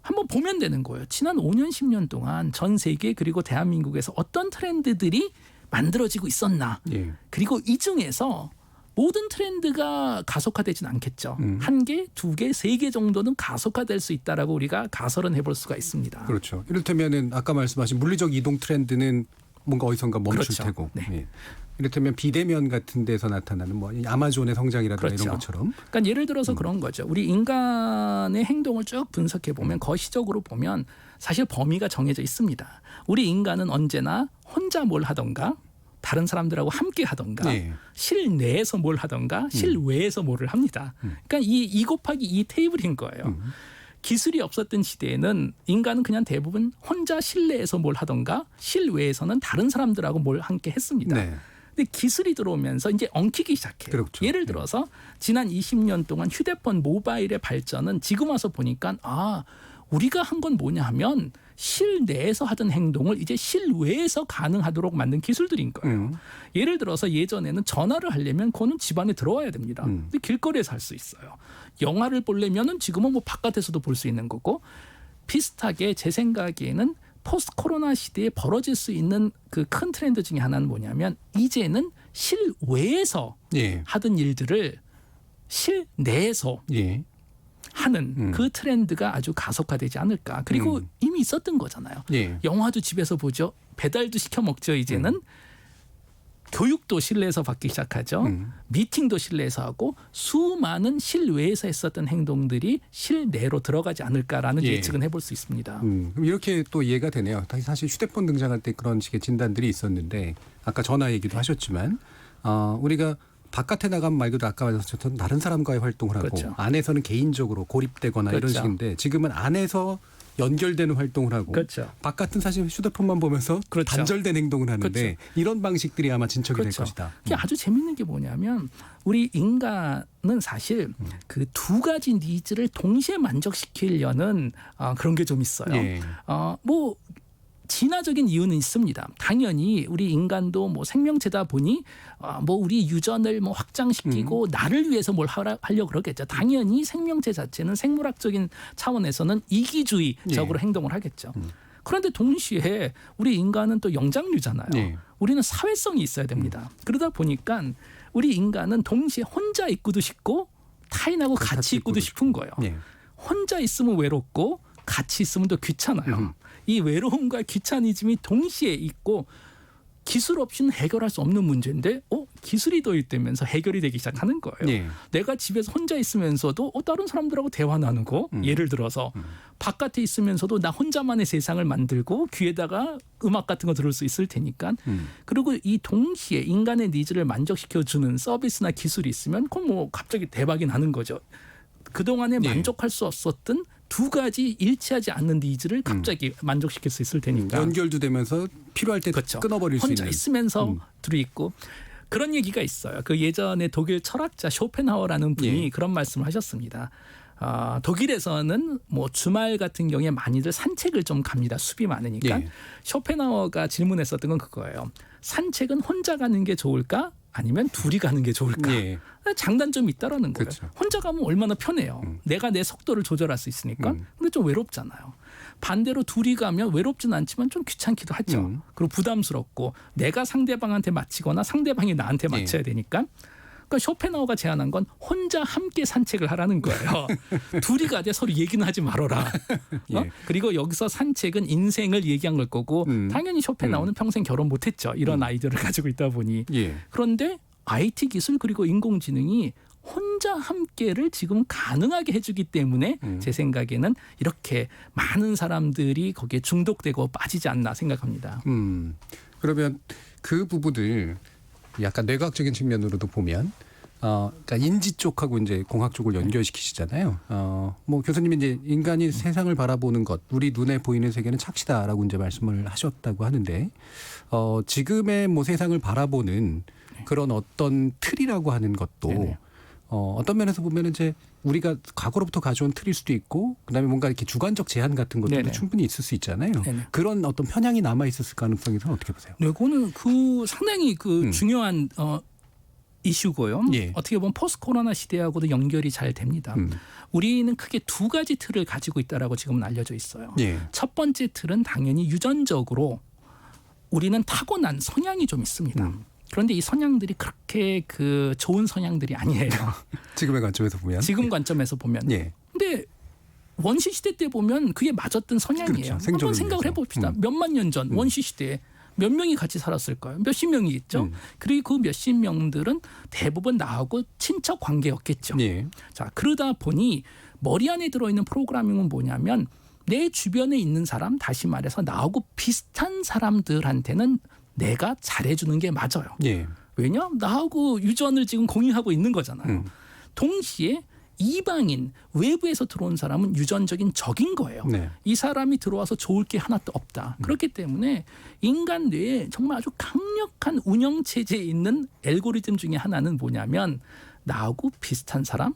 한번 보면 되는 거예요. 지난 5년 10년 동안 전 세계 그리고 대한민국에서 어떤 트렌드들이 만들어지고 있었나. 예. 그리고 이 중에서 모든 트렌드가 가속화되진 않겠죠. 한 개, 두 개, 세 개 정도는 가속화될 수 있다라고 우리가 가설은 해볼 수가 있습니다. 그렇죠. 이를테면은 아까 말씀하신 물리적 이동 트렌드는 뭔가 어디선가 멈출 그렇죠. 테고. 네. 예. 이를테면 비대면 같은 데서 나타나는 뭐 아마존의 성장이라든가 그렇죠. 이런 것처럼. 그러니까 예를 들어서 그런 거죠. 우리 인간의 행동을 쭉 분석해 보면 거시적으로 보면 사실 범위가 정해져 있습니다. 우리 인간은 언제나 혼자 뭘 하던가 다른 사람들하고 함께 하던가 예. 실내에서 뭘 하던가 실외에서 뭐를 합니다. 그러니까 이 곱하기 2 테이블인 거예요. 기술이 없었던 시대에는 인간은 그냥 대부분 혼자 실내에서 뭘 하던가 실외에서는 다른 사람들하고 뭘 함께 했습니다. 네. 근데 기술이 들어오면서 이제 엉키기 시작해요. 그렇죠. 예를 들어서 지난 20년 동안 휴대폰 모바일의 발전은 지금 와서 보니까 우리가 한 건 뭐냐 하면 실내에서 하던 행동을 이제 실외에서 가능하도록 만든 기술들인 거예요. 예를 들어서 예전에는 전화를 하려면 그거는 집 안에 들어와야 됩니다. 근데 길거리에서 할 수 있어요. 영화를 보려면은 지금은 뭐 바깥에서도 볼 수 있는 거고 비슷하게 제 생각에는 포스트 코로나 시대에 벌어질 수 있는 그 큰 트렌드 중에 하나는 뭐냐면 이제는 실외에서 예. 하던 일들을 실내에서 예. 하는 그 트렌드가 아주 가속화되지 않을까. 그리고 이미 있었던 거잖아요. 예. 영화도 집에서 보죠. 배달도 시켜 먹죠. 이제는 교육도 실내에서 받기 시작하죠. 미팅도 실내에서 하고 수많은 실외에서 했었던 행동들이 실내로 들어가지 않을까라는 예. 예측은 해볼 수 있습니다. 그럼 이렇게 또 이해가 되네요. 사실 휴대폰 등장할 때 그런 식의 진단들이 있었는데 아까 전화 얘기도 하셨지만 우리가 바깥에 나가면 말 그대로 아까 말씀하셨던 다른 사람과의 활동을 하고 그렇죠. 안에서는 개인적으로 고립되거나 그렇죠. 이런 식인데 지금은 안에서 연결되는 활동을 하고 그렇죠. 바깥은 사실 휴대폰만 보면서 그렇죠. 단절된 행동을 하는데 그렇죠. 이런 방식들이 아마 진척이 그렇죠. 될 것이다. 그게 아주 재밌는 게 뭐냐면 우리 인간은 사실 그 두 가지 니즈를 동시에 만족시키려는 그런 게 좀 있어요. 예. 뭐 진화적인 이유는 있습니다. 당연히 우리 인간도 뭐 생명체다 보니 뭐 우리 유전을 뭐 확장시키고 나를 위해서 뭘 하려고 그러겠죠. 당연히 생명체 자체는 생물학적인 차원에서는 이기주의적으로 행동을 하겠죠. 그런데 동시에 우리 인간은 또 영장류잖아요. 예. 우리는 사회성이 있어야 됩니다. 그러다 보니까 우리 인간은 동시에 혼자 있고도 싶고 타인하고 같이 있고도 싶은 거예요. 예. 혼자 있으면 외롭고 같이 있으면 또 귀찮아요. 이 외로움과 귀차니즘이 동시에 있고 기술 없이는 해결할 수 없는 문제인데 기술이 도입되면서 해결이 되기 시작하는 거예요. 예. 내가 집에서 혼자 있으면서도 다른 사람들하고 대화 나누고 예를 들어서 바깥에 있으면서도 나 혼자만의 세상을 만들고 귀에다가 음악 같은 거 들을 수 있을 테니까 그리고 이 동시에 인간의 니즈를 만족시켜주는 서비스나 기술이 있으면 그건 뭐 갑자기 대박이 나는 거죠. 그동안에 예. 만족할 수 없었던 두 가지 일치하지 않는 니즈를 갑자기 만족시킬 수 있을 테니까. 연결도 되면서 필요할 때 그렇죠. 끊어버릴 수 있는. 혼자 있으면서 둘이 있고. 그런 얘기가 있어요. 그 예전에 독일 철학자 쇼펜하우어라는 분이 예. 그런 말씀을 하셨습니다. 독일에서는 뭐 주말 같은 경우에 많이들 산책을 좀 갑니다. 숲이 많으니까. 예. 쇼펜하우어가 질문했었던 건 그거예요. 산책은 혼자 가는 게 좋을까? 아니면 둘이 가는 게 좋을까? 예. 장단점이 있다라는 거예요. 그렇죠. 혼자 가면 얼마나 편해요. 내가 내 속도를 조절할 수 있으니까. 근데 좀 외롭잖아요. 반대로 둘이 가면 외롭진 않지만 좀 귀찮기도 하죠. 그리고 부담스럽고 내가 상대방한테 맞히거나 상대방이 나한테 맞춰야 되니까. 그러니까 쇼펜하우어가 제안한 건 혼자 함께 산책을 하라는 거예요. 둘이 가되 서로 얘기는 하지 말아라. 예. 그리고 여기서 산책은 인생을 얘기한 걸 거고 당연히 쇼펜하우어는 평생 결혼 못했죠. 이런 아이디어를 가지고 있다 보니. 예. 그런데 IT 기술 그리고 인공지능이 혼자 함께를 지금 가능하게 해주기 때문에 제 생각에는 이렇게 많은 사람들이 거기에 중독되고 빠지지 않나 생각합니다. 그러면 그 부분을 약간 뇌과학적인 측면으로도 보면 그러니까 인지 쪽하고 이제 공학 쪽을 연결시키시잖아요. 뭐 교수님이 이제 인간이 세상을 바라보는 것, 우리 눈에 보이는 세계는 착시다라고 이제 말씀을 하셨다고 하는데 지금의 뭐 세상을 바라보는 그런 어떤 틀이라고 하는 것도 네네. 어떤 면에서 보면 이제 우리가 과거로부터 가져온 틀일 수도 있고 그다음에 뭔가 이렇게 주관적 제한 같은 것들도 네네. 충분히 있을 수 있잖아요. 네네. 그런 어떤 편향이 남아 있었을 가능성에서는 어떻게 보세요? 네, 그거는 그 상당히 그 중요한 이슈고요. 예. 어떻게 보면 포스트 코로나 시대하고도 연결이 잘 됩니다. 우리는 크게 두 가지 틀을 가지고 있다라고 지금은 알려져 있어요. 예. 첫 번째 틀은 당연히 유전적으로 우리는 타고난 성향이 좀 있습니다. 그런데 이 성향들이 그렇게 그 좋은 성향들이 아니에요. 지금의 관점에서 보면. 지금 관점에서 보면. 예. 근데 원시 시대 때 보면 그게 맞았던 성향이에요. 그렇죠. 한번 생존을 생각을 위해서. 해봅시다. 몇만 년 전 원시 시대에 몇 명이 같이 살았을까요? 몇십 명이 있죠. 그리고 그 몇십 명들은 대부분 나하고 친척 관계였겠죠. 예. 자, 그러다 보니 머리 안에 들어있는 프로그래밍은 뭐냐면 내 주변에 있는 사람, 다시 말해서 나하고 비슷한 사람들한테는 내가 잘해주는 게 맞아요. 예. 왜냐? 나하고 유전을 지금 공유하고 있는 거잖아요. 동시에 이방인, 외부에서 들어온 사람은 유전적인 적인 거예요. 네. 이 사람이 들어와서 좋을 게 하나도 없다. 그렇기 때문에 인간 뇌에 정말 아주 강력한 운영체제에 있는 알고리즘 중에 하나는 뭐냐면 나하고 비슷한 사람,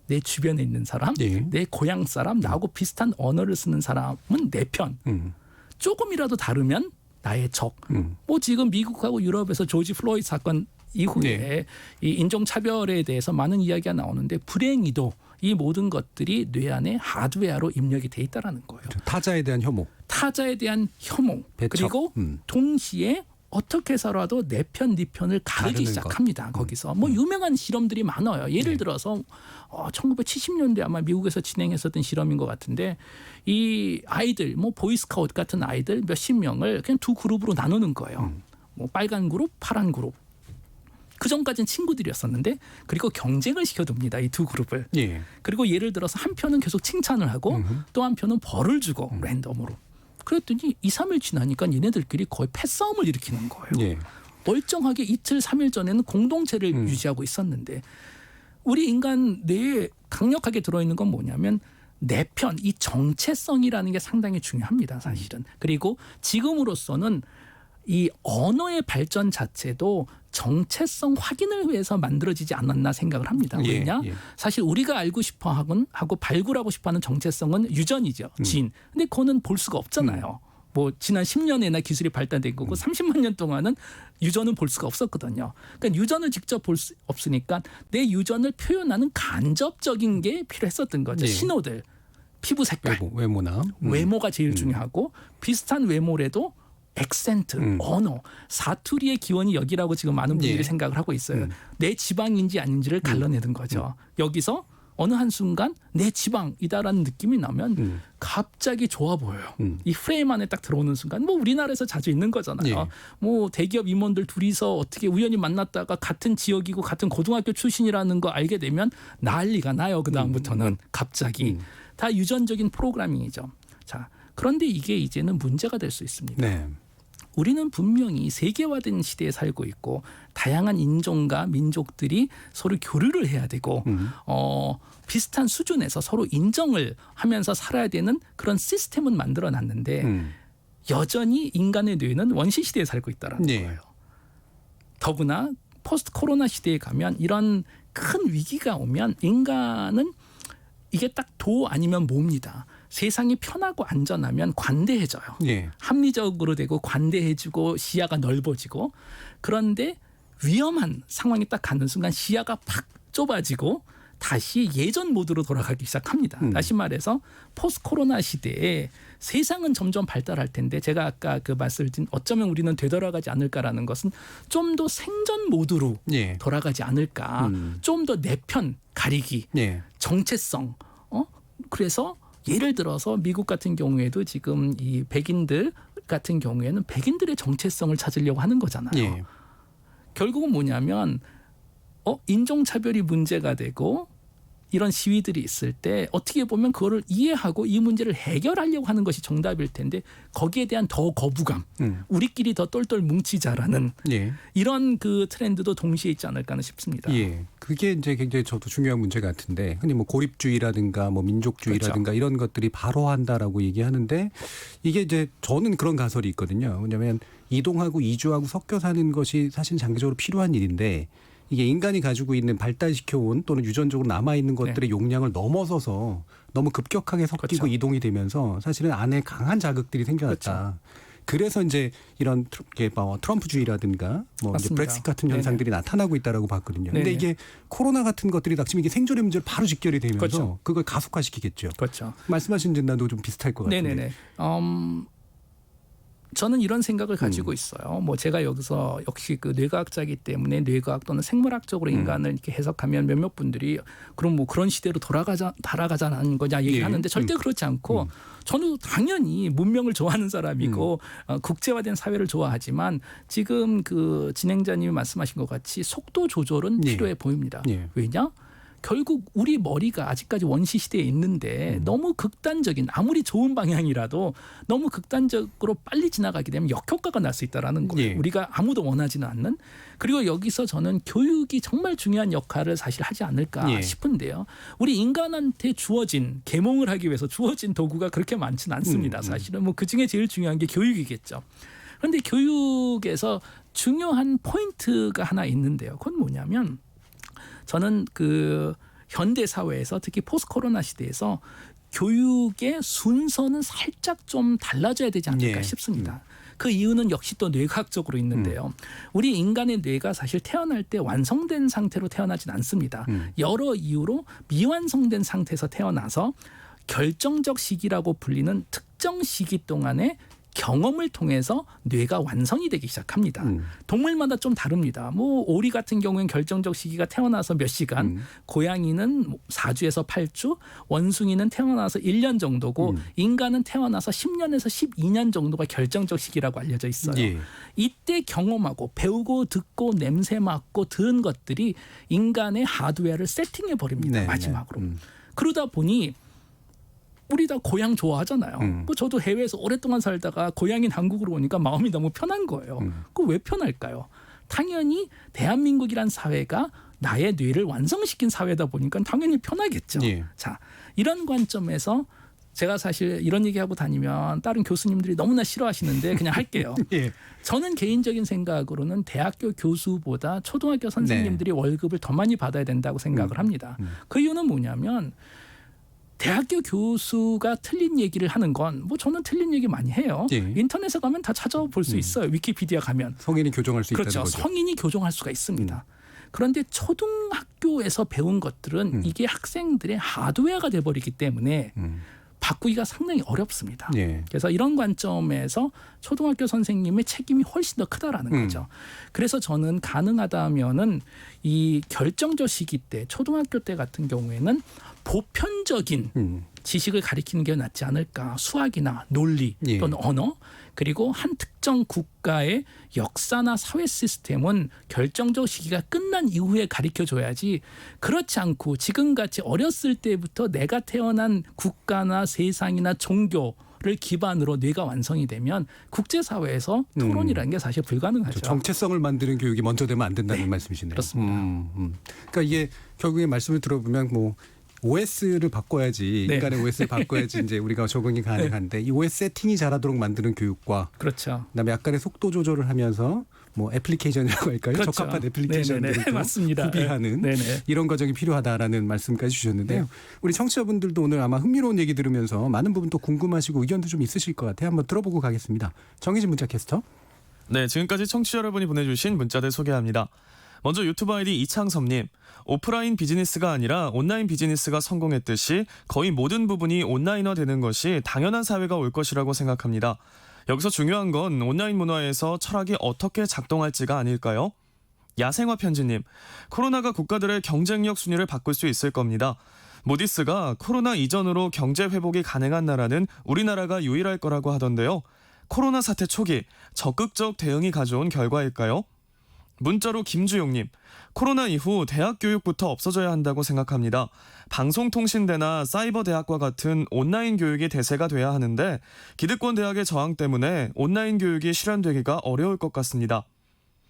내 주변에 있는 사람, 예. 내 고향 사람, 나하고 비슷한 언어를 쓰는 사람은 내 편. 조금이라도 다르면 나의 적. 뭐 지금 미국하고 유럽에서 조지 플로이드 사건 이후에 네. 이 인종차별에 대해서 많은 이야기가 나오는데 불행히도 이 모든 것들이 뇌 안에 하드웨어로 입력이 돼 있다라는 거예요. 타자에 대한 혐오. 타자에 대한 혐오 배척. 그리고 동시에 어떻게 해서라도 내 편, 네 편을 가르기 가르는 시작합니다. 거기서 뭐 유명한 실험들이 많아요. 예를 들어서 1970년대 아마 미국에서 진행했었던 실험인 것 같은데 이 아이들 뭐 보이스카우트 같은 아이들 몇십 명을 그냥 두 그룹으로 나누는 거예요. 뭐 빨간 그룹, 파란 그룹. 그 전까지는 친구들이었었는데 그리고 경쟁을 시켜둡니다. 이 두 그룹을. 예. 그리고 예를 들어서 한 편은 계속 칭찬을 하고 또 한 편은 벌을 주고 랜덤으로. 그랬더니 2, 3일 지나니까 얘네들끼리 거의 패싸움을 일으키는 거예요. 예. 멀쩡하게 이틀, 3일 전에는 공동체를 유지하고 있었는데 우리 인간 뇌에 강력하게 들어있는 건 뭐냐면 내 편, 이 정체성이라는 게 상당히 중요합니다. 사실은. 그리고 지금으로서는 이 언어의 발전 자체도 정체성 확인을 위해서 만들어지지 않았나 생각을 합니다. 예, 왜냐? 예. 사실 우리가 알고 싶어 하고 발굴하고 싶어 하는 정체성은 유전이죠. 진. 근데 그거는 볼 수가 없잖아요. 뭐 지난 10년에나 기술이 발달된 거고 30만 년 동안은 유전은 볼 수가 없었거든요. 그러니까 유전을 직접 볼 수 없으니까 내 유전을 표현하는 간접적인 게 필요했었던 거죠. 예. 신호들. 피부 색깔. 외모나. 외모가 제일 중요하고 비슷한 외모래도 액센트, 언어, 사투리의 기원이 여기라고 지금 많은 분들이 예. 생각을 하고 있어요. 내 지방인지 아닌지를 갈라내는 거죠. 여기서 어느 한순간 내 지방이다라는 느낌이 나면 갑자기 좋아 보여요. 이 프레임 안에 딱 들어오는 순간 뭐 우리나라에서 자주 있는 거잖아요. 예. 뭐 대기업 임원들 둘이서 어떻게 우연히 만났다가 같은 지역이고 같은 고등학교 출신이라는 거 알게 되면 난리가 나요. 그다음부터는 갑자기. 다 유전적인 프로그래밍이죠. 자, 그런데 이게 이제는 문제가 될 수 있습니다. 네. 우리는 분명히 세계화된 시대에 살고 있고 다양한 인종과 민족들이 서로 교류를 해야 되고 비슷한 수준에서 서로 인정을 하면서 살아야 되는 그런 시스템은 만들어놨는데 여전히 인간의 뇌는 원시 시대에 살고 있다는 거예요. 더구나 포스트 코로나 시대에 가면 이런 큰 위기가 오면 인간은 이게 딱 도 아니면 뭡니다. 세상이 편하고 안전하면 관대해져요. 합리적으로 되고 관대해지고 시야가 넓어지고 그런데 위험한 상황이 딱 가는 순간 시야가 팍 좁아지고 다시 예전 모드로 돌아가기 시작합니다. 다시 말해서 포스트 코로나 시대에 세상은 점점 발달할 텐데 제가 아까 그 말씀을 드린 어쩌면 우리는 되돌아가지 않을까라는 것은 좀 더 생존 모드로 돌아가지 않을까. 좀 더 내 편 가리기, 정체성. 그래서 예를 들어서 미국 같은 경우에도 지금 이 백인들 같은 경우에는 백인들의 정체성을 찾으려고 하는 거잖아요. 결국은 뭐냐면 인종차별이 문제가 되고 이런 시위들이 있을 때 어떻게 보면 그거를 이해하고 이 문제를 해결하려고 하는 것이 정답일 텐데 거기에 대한 더 거부감, 우리끼리 더 똘똘 뭉치자라는 이런 그 트렌드도 동시에 있지 않을까 싶습니다. 그게 이제 굉장히 저도 중요한 문제 같은데 흔히 뭐 고립주의라든가 뭐 민족주의라든가 이런 것들이 발호한다라고 얘기하는데 이게 이제 저는 그런 가설이 있거든요. 왜냐하면 이동하고 이주하고 섞여 사는 것이 사실 장기적으로 필요한 일인데 이게 인간이 가지고 있는 발달시켜온 또는 유전적으로 남아있는 것들의 용량을 넘어서서 너무 급격하게 섞이고 이동이 되면서 사실은 안에 강한 자극들이 생겨났다. 그래서 이제 이런 트럼프주의라든가 뭐 이제 브렉시트 같은 현상들이 나타나고 있다라고 봤거든요. 근데 이게 코로나 같은 것들이 닥치면 이게 생존의 문제를 바로 직결이 되면서 그걸 가속화시키겠죠. 말씀하신 진단도 좀 비슷할 것 같은데. 저는 이런 생각을 가지고 있어요. 뭐 제가 여기서 역시 그 뇌과학자이기 때문에 뇌과학 또는 생물학적으로 인간을 이렇게 해석하면 몇몇 분들이 그럼 뭐 그런 시대로 달아가자는 거냐 얘기하는데 절대 그렇지 않고 저는 당연히 문명을 좋아하는 사람이고 국제화된 사회를 좋아하지만 지금 그 진행자님이 말씀하신 것 같이 속도 조절은 필요해 보입니다. 왜냐? 결국 우리 머리가 아직까지 원시 시대에 있는데 너무 극단적인 아무리 좋은 방향이라도 너무 극단적으로 빨리 지나가게 되면 역효과가 날 수 있다라는 거예요. 우리가 아무도 원하지는 않는. 그리고 여기서 저는 교육이 정말 중요한 역할을 사실 하지 않을까 싶은데요. 우리 인간한테 주어진 계몽을 하기 위해서 주어진 도구가 그렇게 많지는 않습니다. 사실은 뭐 그중에 제일 중요한 게 교육이겠죠. 그런데 교육에서 중요한 포인트가 하나 있는데요. 그건 뭐냐면 저는 그 현대 사회에서 특히 포스트 코로나 시대에서 교육의 순서는 살짝 좀 달라져야 되지 않을까 싶습니다. 그 이유는 역시 또 뇌과학적으로 있는데요. 우리 인간의 뇌가 사실 태어날 때 완성된 상태로 태어나진 않습니다. 여러 이유로 미완성된 상태에서 태어나서 결정적 시기라고 불리는 특정 시기 동안에 경험을 통해서 뇌가 완성이 되기 시작합니다. 동물마다 좀 다릅니다. 뭐 오리 같은 경우에는 결정적 시기가 태어나서 몇 시간, 고양이는 4주에서 8주, 원숭이는 태어나서 1년 정도고 인간은 태어나서 10년에서 12년 정도가 결정적 시기라고 알려져 있어요. 이때 경험하고 배우고 듣고 냄새 맡고 들은 것들이 인간의 하드웨어를 세팅해 버립니다. 마지막으로. 그러다 보니 우리 다 고향 좋아하잖아요. 뭐 저도 해외에서 오랫동안 살다가 고향인 한국으로 오니까 마음이 너무 편한 거예요. 그 왜 편할까요? 당연히 대한민국이란 사회가 나의 뇌를 완성시킨 사회다 보니까 당연히 편하겠죠. 자, 이런 관점에서 제가 사실 이런 얘기하고 다니면 다른 교수님들이 너무나 싫어하시는데 그냥 할게요. 저는 개인적인 생각으로는 대학교 교수보다 초등학교 선생님들이 월급을 더 많이 받아야 된다고 생각을 합니다. 그 이유는 뭐냐면 대학교 교수가 틀린 얘기를 하는 건 뭐 저는 틀린 얘기 많이 해요. 인터넷에 가면 다 찾아볼 수 있어요. 위키피디아 가면. 성인이 교정할 수 있다는 거죠. 거죠. 성인이 교정할 수가 있습니다. 그런데 초등학교에서 배운 것들은 이게 학생들의 하드웨어가 돼버리기 때문에 바꾸기가 상당히 어렵습니다. 그래서 이런 관점에서 초등학교 선생님의 책임이 훨씬 더 크다라는 거죠. 그래서 저는 가능하다면은 이 결정적 시기 때 초등학교 때 같은 경우에는 보편적인 지식을 가리키는 게 낫지 않을까. 수학이나 논리 또는 언어 그리고 한 특정 국가의 역사나 사회 시스템은 결정적 시기가 끝난 이후에 가르쳐줘야지 그렇지 않고 지금같이 어렸을 때부터 내가 태어난 국가나 세상이나 종교 정보를 기반으로 뇌가 완성이 되면 국제사회에서 토론이라는 게 사실 불가능하죠. 정체성을 만드는 교육이 먼저 되면 안 된다는 말씀이시네요. 그렇습니다. 그러니까 이게 결국에 말씀을 들어보면 뭐 OS를 바꿔야지, 네. 인간의 OS를 바꿔야지 이제 우리가 적응이 가능한데 이 OS 세팅이 잘하도록 만드는 교육과 그렇죠. 그다음에 약간의 속도 조절을 하면서 뭐 애플리케이션이라고 할까요? 그렇죠. 적합한 애플리케이션들을 네네네. 맞습니다. 구비하는 네네. 이런 과정이 필요하다라는 말씀까지 주셨는데요. 우리 청취자분들도 오늘 아마 흥미로운 얘기 들으면서 많은 부분 또 궁금하시고 의견도 좀 있으실 것 같아요. 한번 들어보고 가겠습니다. 정희진 문자 캐스터. 네, 지금까지 청취자 여러분이 보내주신 문자들 소개합니다. 먼저 유튜브 아이디 이창섭님. 오프라인 비즈니스가 아니라 온라인 비즈니스가 성공했듯이 거의 모든 부분이 온라인화 되는 것이 당연한 사회가 올 것이라고 생각합니다. 여기서 중요한 건 온라인 문화에서 철학이 어떻게 작동할지가 아닐까요? 야생화 편지님. 코로나가 국가들의 경쟁력 순위를 바꿀 수 있을 겁니다. 모디스가 코로나 이전으로 경제 회복이 가능한 나라는 우리나라가 유일할 거라고 하던데요. 코로나 사태 초기 적극적 대응이 가져온 결과일까요? 문자로 김주용님. 코로나 이후 대학 교육부터 없어져야 한다고 생각합니다. 방송통신대나 사이버대학과 같은 온라인 교육이 대세가 돼야 하는데 기득권 대학의 저항 때문에 온라인 교육이 실현되기가 어려울 것 같습니다.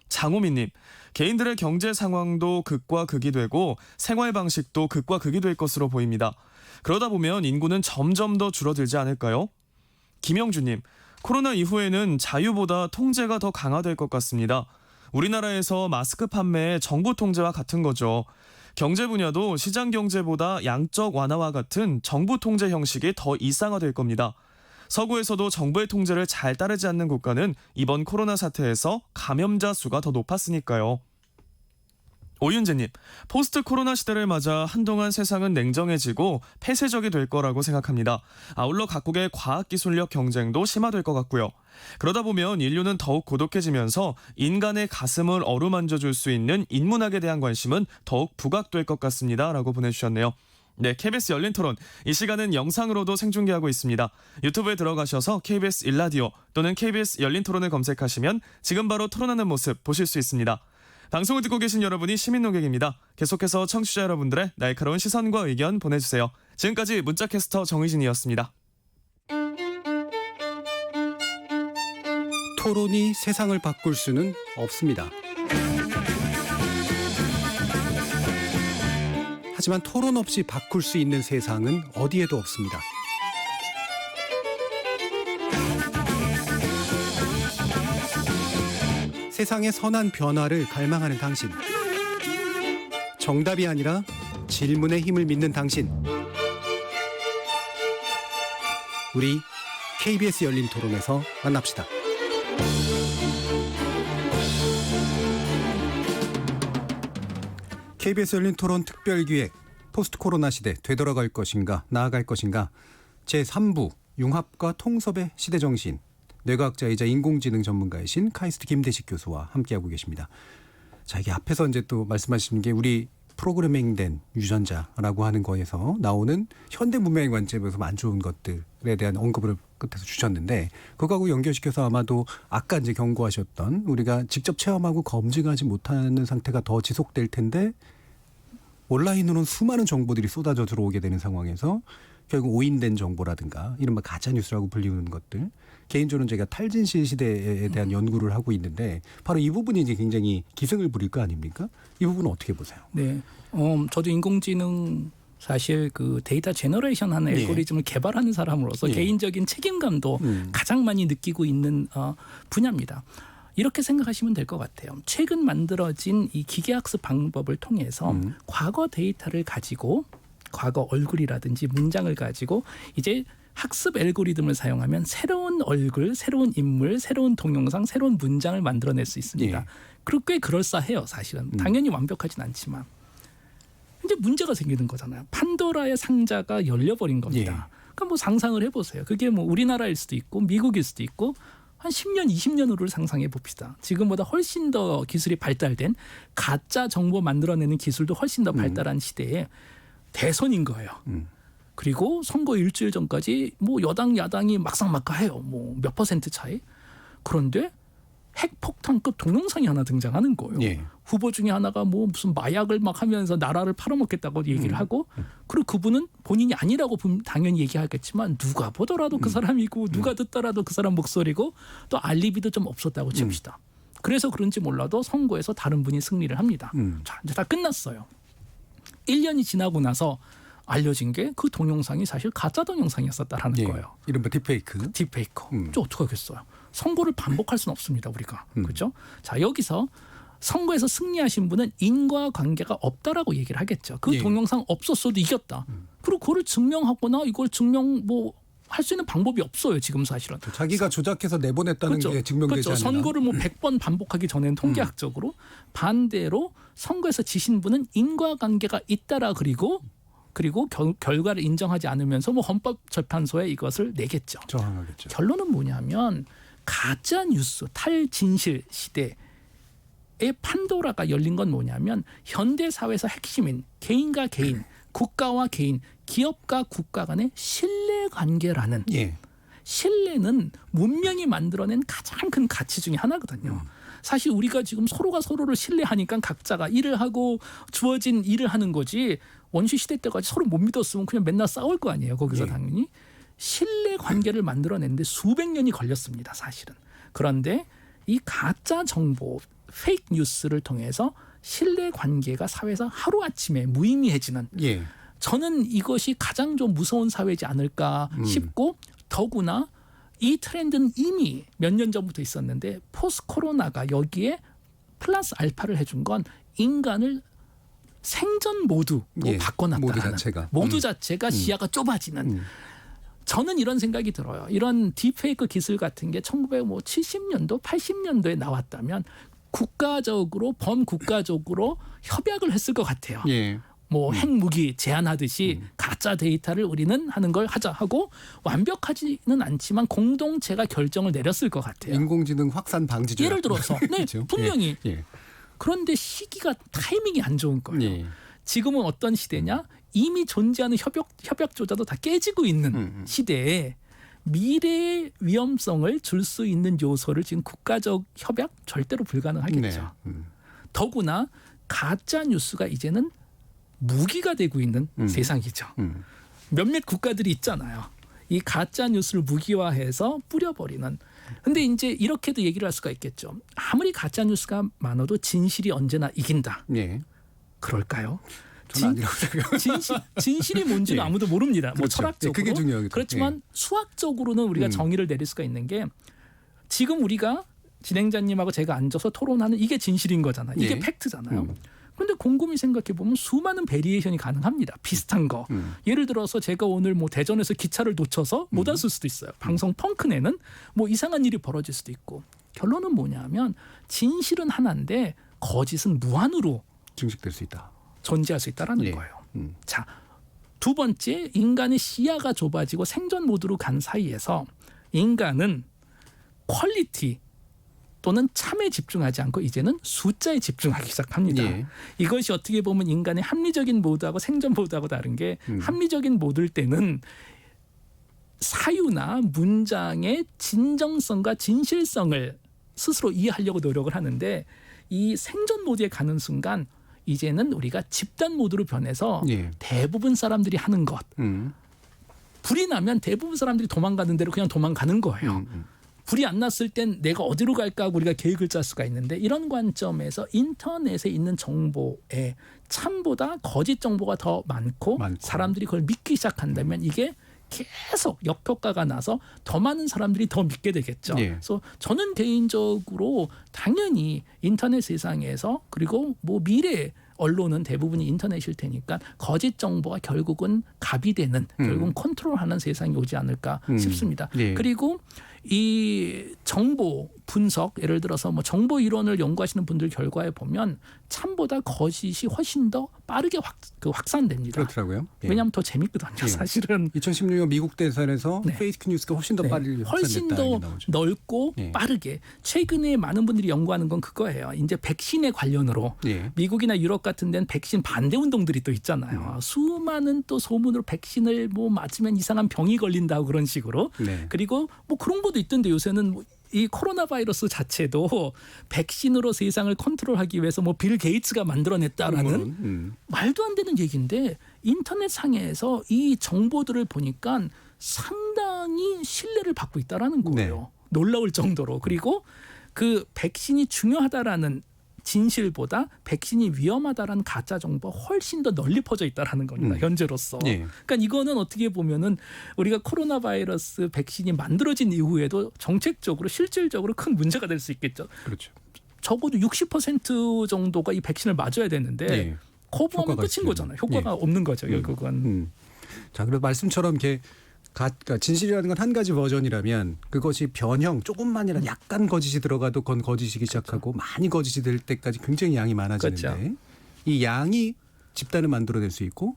장호민님. 개인들의 경제 상황도 극과 극이 되고 생활 방식도 극과 극이 될 것으로 보입니다. 그러다 보면 인구는 점점 더 줄어들지 않을까요? 김영주님. 코로나 이후에는 자유보다 통제가 더 강화될 것 같습니다. 우리나라에서 마스크 판매의 정부 통제와 같은 거죠. 경제 분야도 시장 경제보다 양적 완화와 같은 정부 통제 형식이 더 일상화될 겁니다. 서구에서도 정부의 통제를 잘 따르지 않는 국가는 이번 코로나 사태에서 감염자 수가 더 높았으니까요. 오윤재님, 포스트 코로나 시대를 맞아 한동안 세상은 냉정해지고 폐쇄적이 될 거라고 생각합니다. 아울러 각국의 과학기술력 경쟁도 심화될 것 같고요. 그러다 보면 인류는 더욱 고독해지면서 인간의 가슴을 어루만져줄 수 있는 인문학에 대한 관심은 더욱 부각될 것 같습니다. 라고 보내주셨네요. 네, KBS 열린 토론. 이 시간은 영상으로도 생중계하고 있습니다. 유튜브에 들어가셔서 KBS 일라디오 또는 KBS 열린 토론을 검색하시면 지금 바로 토론하는 모습 보실 수 있습니다. 방송을 듣고 계신 여러분이 시민 농객입니다. 계속해서 청취자 여러분들의 날카로운 시선과 의견 보내주세요. 지금까지 문자캐스터 정의진이었습니다. 토론이 세상을 바꿀 수는 없습니다. 하지만 토론 없이 바꿀 수 있는 세상은 어디에도 없습니다. 세상의 선한 변화를 갈망하는 당신. 정답이 아니라 질문의 힘을 믿는 당신. 우리 KBS 열린 토론에서 만납시다. KBS 열린 토론 특별기획 포스트 코로나 시대 되돌아갈 것인가 나아갈 것인가 제3부 융합과 통섭의 시대정신 뇌과학자이자 인공지능 전문가이신 카이스트 김대식 교수와 함께하고 계십니다. 자, 이게 앞에서 이제 또 말씀하신 게 우리 프로그래밍된 유전자라고 하는 거에서 나오는 현대 문명의 관점에서 안 좋은 것들에 대한 언급을 끝에서 주셨는데 그거하고 연결시켜서 아마도 아까 이제 경고하셨던 우리가 직접 체험하고 검증하지 못하는 상태가 더 지속될 텐데 온라인으로는 수많은 정보들이 쏟아져 들어오게 되는 상황에서 결국 오인된 정보라든가 이른바 가짜뉴스라고 불리는 것들 개인적으로는 제가 탈진실 시대에 대한 연구를 하고 있는데 바로 이 부분이 이제 굉장히 기승을 부릴 거 아닙니까? 이 부분은 어떻게 보세요? 네, 저도 인공지능 사실 그 데이터 제너레이션 하는 알고리즘을 개발하는 사람으로서 개인적인 책임감도 가장 많이 느끼고 있는 분야입니다. 이렇게 생각하시면 될 것 같아요. 최근 만들어진 이 기계학습 방법을 통해서 과거 데이터를 가지고 과거 얼굴이라든지 문장을 가지고 이제 학습 알고리즘을 사용하면 새로운 얼굴, 새로운 인물, 새로운 동영상, 새로운 문장을 만들어낼 수 있습니다. 그리고 꽤 그럴싸해요, 사실은. 당연히 완벽하진 않지만. 이제 문제가 생기는 거잖아요. 판도라의 상자가 열려버린 겁니다. 그러니까 뭐 상상을 해보세요. 그게 뭐 우리나라일 수도 있고 미국일 수도 있고 한 10년, 20년 후를 상상해 봅시다. 지금보다 훨씬 더 기술이 발달된 가짜 정보 만들어내는 기술도 훨씬 더 발달한 시대에 대선인 거예요. 그리고 선거 일주일 전까지 뭐 여당 야당이 막상막하해요. 뭐 몇 % 차이. 그런데 핵폭탄급 동영상이 하나 등장하는 거예요. 후보 중에 하나가 뭐 무슨 마약을 막 하면서 나라를 팔아먹겠다고 얘기를 하고 그리고 그분은 본인이 아니라고 당연히 얘기하겠지만 누가 보더라도 그 사람이고 누가 듣더라도 그 사람 목소리고 또 알리비도 좀 없었다고 칩시다. 그래서 그런지 몰라도 선거에서 다른 분이 승리를 합니다. 자, 이제 다 끝났어요. 1년이 지나고 나서 알려진 게 그 동영상이 사실 가짜 동영상이었었다라는 거예요. 이른바 딥페이크. 딥페이크. 저 어떻게 하겠어요. 선거를 반복할 수는 없습니다. 우리가. 그렇죠? 자, 여기서 선거에서 승리하신 분은 인과관계가 없다라고 얘기를 하겠죠. 그 동영상 없었어도 이겼다. 그리고 그걸 증명하거나 이걸 할 수 있는 방법이 없어요. 지금 사실은. 자기가 조작해서 내보냈다는 게 증명되지 않나. 선거를 100번 반복하기 전에는 통계학적으로 반대로 선거에서 지신 분은 인과관계가 있다라 그리고 결과를 인정하지 않으면서 헌법재판소에 이것을 내겠죠. 저항하겠죠. 결론은 뭐냐면 가짜 뉴스 탈진실 시대의 판도라가 열린 건 뭐냐면 현대 사회에서 핵심인 개인과 개인, 국가와 개인, 기업과 국가 간의 신뢰관계라는 신뢰는 문명이 만들어낸 가장 큰 가치 중에 하나거든요. 사실 우리가 지금 서로가 서로를 신뢰하니까 각자가 일을 하고 주어진 일을 하는 거지 원시시대 때까지 서로 못 믿었으면 그냥 맨날 싸울 거 아니에요. 거기서 당연히. 신뢰관계를 만들어내는데 수백 년이 걸렸습니다. 사실은. 그런데 이 가짜 정보, 페이크 뉴스를 통해서 신뢰관계가 사회에서 하루아침에 무의미해지는 저는 이것이 가장 좀 무서운 사회이지 않을까 싶고 더구나 이 트렌드는 이미 몇 년 전부터 있었는데 포스트 코로나가 여기에 플러스 알파를 해준 건 인간을 생전 모두로 바꿔놨다는 모두 자체가 시야가 좁아지는 저는 이런 생각이 들어요. 이런 딥페이크 기술 같은 게 1970년도 80년도에 나왔다면 국가적으로 범국가적으로 협약을 했을 것 같아요. 핵무기 제한하듯이 가짜 데이터를 우리는 하는 걸 하자 하고 완벽하지는 않지만 공동체가 결정을 내렸을 것 같아요. 인공지능 확산 방지죠. 예를 들어서 그렇죠? 분명히. 그런데 시기가 타이밍이 안 좋은 거예요. 지금은 어떤 시대냐? 이미 존재하는 협약조차도 다 깨지고 있는 시대에 미래의 위험성을 줄 수 있는 요소를 지금 국가적 협약 절대로 불가능하겠죠. 더구나 가짜 뉴스가 이제는 무기가 되고 있는 세상이죠. 몇몇 국가들이 있잖아요. 이 가짜 뉴스를 무기화해서 뿌려버리는. 근데 이제 이렇게도 얘기를 할 수가 있겠죠. 아무리 가짜 뉴스가 많아도 진실이 언제나 이긴다. 그럴까요? 저는 아니라고 생각해요. 진실이 뭔지는 아무도 모릅니다. 그렇죠. 철학적으로. 그게 중요하겠죠. 그렇지만 수학적으로는 우리가 정의를 내릴 수가 있는 게 지금 우리가 진행자님하고 제가 앉아서 토론하는 이게 진실인 거잖아요. 이게 팩트잖아요. 그런데 곰곰이 생각해 보면 수많은 베리에이션이 가능합니다. 비슷한 거. 예를 들어서 제가 오늘 대전에서 기차를 놓쳐서 못 왔을 수도 있어요. 방송 펑크 내는 이상한 일이 벌어질 수도 있고. 결론은 뭐냐면 진실은 하나인데 거짓은 무한으로 증식될 수 있다. 존재할 수 있다라는 거예요. 자, 두 번째 인간의 시야가 좁아지고 생존 모드로 간 사이에서 인간은 퀄리티 또는 참에 집중하지 않고 이제는 숫자에 집중하기 시작합니다. 이것이 어떻게 보면 인간의 합리적인 모드하고 생존 모드하고 다른 게 합리적인 모드일 때는 사유나 문장의 진정성과 진실성을 스스로 이해하려고 노력을 하는데 이 생존 모드에 가는 순간 이제는 우리가 집단 모드로 변해서 대부분 사람들이 하는 것. 불이 나면 대부분 사람들이 도망가는 대로 그냥 도망가는 거예요. 불이 안 났을 땐 내가 어디로 갈까 하고 우리가 계획을 짤 수가 있는데 이런 관점에서 인터넷에 있는 정보에 참보다 거짓 정보가 더 많고 사람들이 그걸 믿기 시작한다면 이게 계속 역효과가 나서 더 많은 사람들이 더 믿게 되겠죠. 그래서 저는 개인적으로 당연히 인터넷 세상에서 그리고 미래 언론은 대부분이 인터넷일 테니까 거짓 정보가 결국은 갑이 되는 결국은 컨트롤하는 세상이 오지 않을까 싶습니다. 그리고 이 정보 분석 예를 들어서 정보 이론을 연구하시는 분들 결과에 보면 참보다 거짓이 훨씬 더 빠르게 확산됩니다. 그렇더라고요. 왜냐하면 더 재밌거든요. 사실은 2016년 미국 대선에서 페이크 뉴스가 훨씬 더 빨리 훨씬 더 넓고 빠르게 최근에 많은 분들이 연구하는 건 그거예요. 이제 백신에 관련으로 미국이나 유럽 같은 데는 백신 반대 운동들이 또 있잖아요. 수많은 또 소문으로 백신을 맞으면 이상한 병이 걸린다고 그런 식으로 그리고 그런 것도 있던데 요새는 이 코로나 바이러스 자체도 백신으로 세상을 컨트롤하기 위해서 뭐 빌 게이츠가 만들어냈다라는 말도 안 되는 얘기인데 인터넷 상에서 이 정보들을 보니까 상당히 신뢰를 받고 있다라는 거예요. 놀라울 정도로. 그리고 그 백신이 중요하다라는 진실보다 백신이 위험하다라는 가짜 정보가 훨씬 더 널리 퍼져 있다라는 겁니다. 현재로서. 그러니까 이거는 어떻게 보면은 우리가 코로나 바이러스 백신이 만들어진 이후에도 정책적으로 실질적으로 큰 문제가 될 수 있겠죠. 그렇죠. 적어도 60% 정도가 이 백신을 맞아야 되는데 거부하면 끝인 거잖아요. 효과가 없는 거죠. 결국은. 자, 그래서 말씀처럼 이렇게 그러니까 진실이라는 건 한 가지 버전이라면 그것이 변형 조금만이라도 약간 거짓이 들어가도 그건 거짓이기 시작하고 많이 거짓이 될 때까지 굉장히 양이 많아지는데 이 양이 집단을 만들어낼 수 있고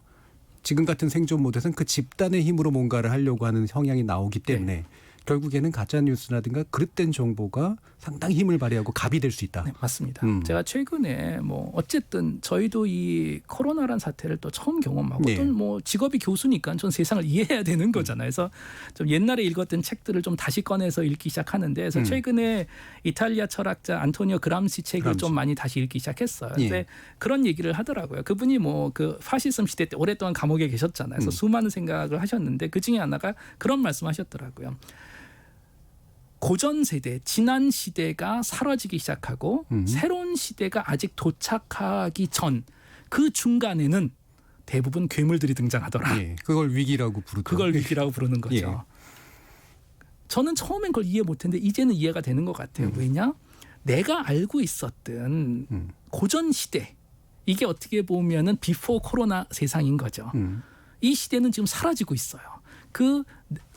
지금 같은 생존 모드에서는 그 집단의 힘으로 뭔가를 하려고 하는 성향이 나오기 때문에 결국에는 가짜 뉴스라든가 그릇된 정보가 상당히 힘을 발휘하고 갑이 될 수 있다. 네, 맞습니다. 제가 최근에 뭐 어쨌든 저희도 이 코로나란 사태를 또 처음 경험하고 또 뭐 직업이 교수니까 전 세상을 이해해야 되는 거잖아요. 그래서 좀 옛날에 읽었던 책들을 좀 다시 꺼내서 읽기 시작하는데 그래서 최근에 이탈리아 철학자 안토니오 그람시 책을 좀 많이 다시 읽기 시작했어요. 근데 그런 얘기를 하더라고요. 그분이 뭐 그 파시즘 시대 때 오랫동안 감옥에 계셨잖아요. 그래서 수많은 생각을 하셨는데 그 중에 하나가 그런 말씀하셨더라고요. 고전 세대, 지난 시대가 사라지기 시작하고 새로운 시대가 아직 도착하기 전 그 중간에는 대부분 괴물들이 등장하더라. 그걸 위기라고 부르죠. 그걸 위기라고 부르는 거죠. 저는 처음엔 그걸 이해 못했는데 이제는 이해가 되는 것 같아요. 왜냐? 내가 알고 있었던 고전 시대 이게 어떻게 보면은 비포 코로나 세상인 거죠. 이 시대는 지금 사라지고 있어요. 그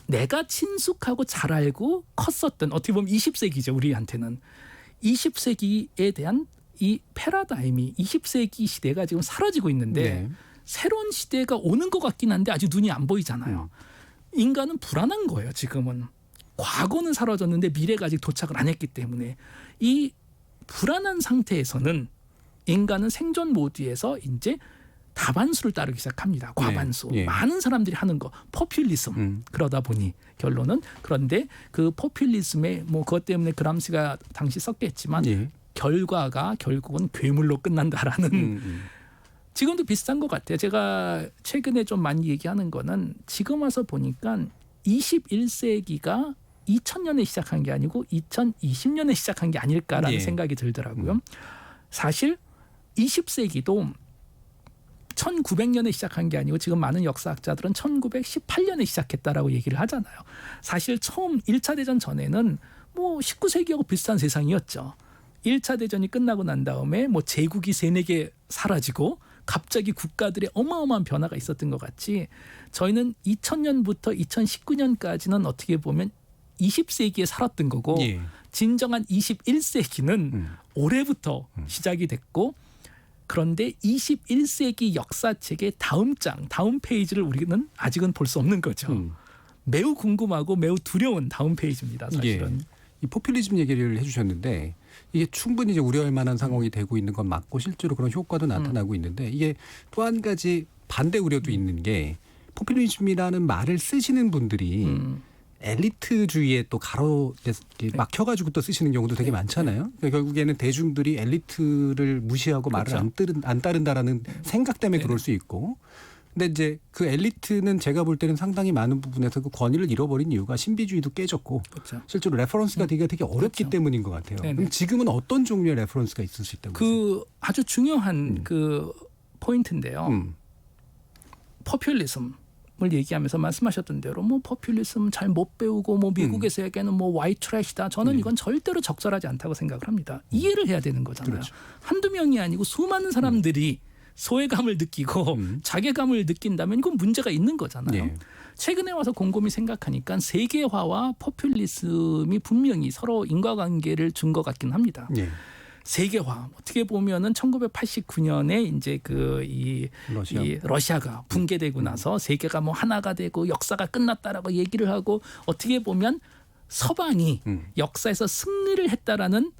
내가 친숙하고 잘 알고 컸었던 어떻게 보면 20세기죠. 우리한테는 20세기에 대한 이 패러다임이 20세기 시대가 지금 사라지고 있는데 새로운 시대가 오는 것 같긴 한데 아직 눈이 안 보이잖아요. 인간은 불안한 거예요. 지금은. 과거는 사라졌는데 미래가 아직 도착을 안 했기 때문에 이 불안한 상태에서는 인간은 생존 모드에서 이제 다반수를 따르기 시작합니다. 과반수. 많은 사람들이 하는 거. 포퓰리즘. 그러다 보니 결론은 그런데 그 포퓰리즘에 뭐 그것 때문에 그람시가 당시 썼겠지만 결과가 결국은 괴물로 끝난다라는 지금도 비슷한 것 같아요. 제가 최근에 좀 많이 얘기하는 거는 지금 와서 보니까 21세기가 2000년에 시작한 게 아니고 2020년에 시작한 게 아닐까라는 생각이 들더라고요. 사실 20세기도 1900년에 시작한 게 아니고 지금 많은 역사학자들은 1918년에 시작했다라고 얘기를 하잖아요. 사실 처음 1차 대전 전에는 뭐 19세기하고 비슷한 세상이었죠. 1차 대전이 끝나고 난 다음에 뭐 제국이 3-4개 사라지고 갑자기 국가들의 어마어마한 변화가 있었던 것 같이 저희는 2000년부터 2019년까지는 어떻게 보면 20세기에 살았던 거고 진정한 21세기는 올해부터 시작이 됐고 그런데 21세기 역사책의 다음 장, 다음 페이지를 우리는 아직은 볼 수 없는 거죠. 매우 궁금하고 매우 두려운 다음 페이지입니다. 사실은. 이 포퓰리즘 얘기를 해주셨는데 이게 충분히 이제 우려할 만한 상황이 되고 있는 건 맞고 실제로 그런 효과도 나타나고 있는데 이게 또 한 가지 반대 우려도 있는 게 포퓰리즘이라는 말을 쓰시는 분들이 엘리트주의에 또 막혀가지고 또 쓰시는 경우도 되게 많잖아요. 그러니까 결국에는 대중들이 엘리트를 무시하고 말을 안 따른다라는 생각 때문에 그럴 수 있고. 근데 이제 그 엘리트는 제가 볼 때는 상당히 많은 부분에서 그 권위를 잃어버린 이유가 신비주의도 깨졌고 실제로 레퍼런스가 되게 어렵기 때문인 것 같아요. 그럼 지금은 어떤 종류의 레퍼런스가 있을 수 있다고 보세요? 아주 중요한 그 포인트인데요. 포퓰리즘을 얘기하면서 말씀하셨던 대로 뭐 포퓰리즘 잘 못 배우고 뭐 미국에서 얘기하는 뭐 화이트 트래시다. 저는 이건 절대로 적절하지 않다고 생각을 합니다. 이해를 해야 되는 거잖아요. 한두 명이 아니고 수많은 사람들이 소외감을 느끼고 자괴감을 느낀다면 이건 문제가 있는 거잖아요. 최근에 와서 곰곰이 생각하니까 세계화와 포퓰리즘이 분명히 서로 인과관계를 준 것 같긴 합니다. 세계화 어떻게 보면은 1989년에 이제 이 러시아가 붕괴되고 나서 세계가 뭐 하나가 되고 역사가 끝났다라고 얘기를 하고 어떻게 보면 서방이 역사에서 승리를 했다라는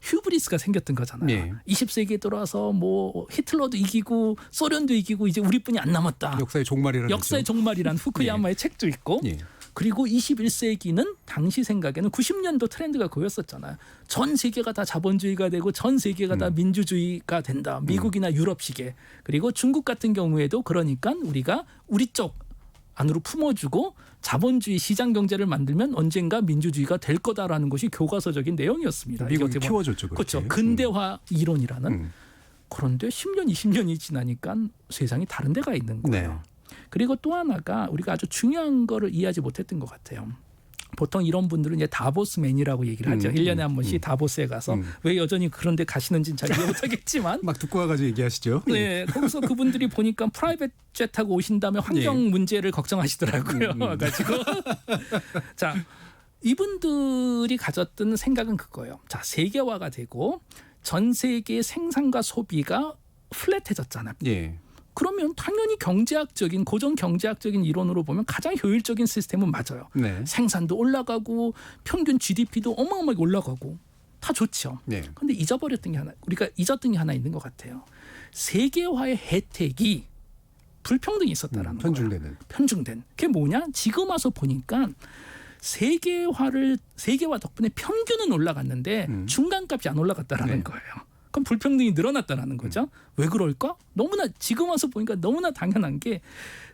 휴브리스가 생겼던 거잖아요. 20세기에 들어와서 뭐 히틀러도 이기고 소련도 이기고 이제 우리뿐이 안 남았다. 역사의 종말이라는 후쿠야마의 책도 있고 그리고 21세기는 당시 생각에는 90년도 트렌드가 그였었잖아요. 전 세계가 다 자본주의가 되고 전 세계가 다 민주주의가 된다. 미국이나 유럽식의. 그리고 중국 같은 경우에도 그러니까 우리가 우리 쪽 안으로 품어주고 자본주의 시장 경제를 만들면 언젠가 민주주의가 될 거다라는 것이 교과서적인 내용이었습니다. 미국이 키워줬죠. 그렇죠. 근대화 이론이라는. 그런데 10년, 20년이 지나니까 세상이 다른 데가 있는 거예요. 네. 그리고 또 하나가 우리가 아주 중요한 거를 이해하지 못했던 것 같아요. 보통 이런 분들은 이제 다보스맨이라고 얘기를 하죠. 1년에 한 번씩 다보스에 가서 왜 여전히 그런 데 가시는지는 잘 이해 못하겠지만 막 듣고 와가지고 얘기하시죠. 네, 거기서 그분들이 보니까 프라이빗 젯 타고 오신 다음에 환경 문제를 걱정하시더라고요. 가지고 자, 이분들이 가졌던 생각은 그거예요. 자, 세계화가 되고 전 세계의 생산과 소비가 플랫해졌잖아요. 예. 그러면 당연히 경제학적인 고정 경제학적인 이론으로 보면 가장 효율적인 시스템은 맞아요. 네. 생산도 올라가고 평균 GDP도 어마어마하게 올라가고 다 좋죠. 네. 그런데 우리가 잊었던 게 하나 있는 것 같아요. 세계화의 혜택이 불평등이 있었다라는 거예요. 편중된. 그게 뭐냐? 지금 와서 보니까 세계화 덕분에 평균은 올라갔는데 중간값이 안 올라갔다라는 거예요. 그럼 불평등이 늘어났다라는 거죠. 왜 그럴까? 너무나 지금 와서 보니까 너무나 당연한 게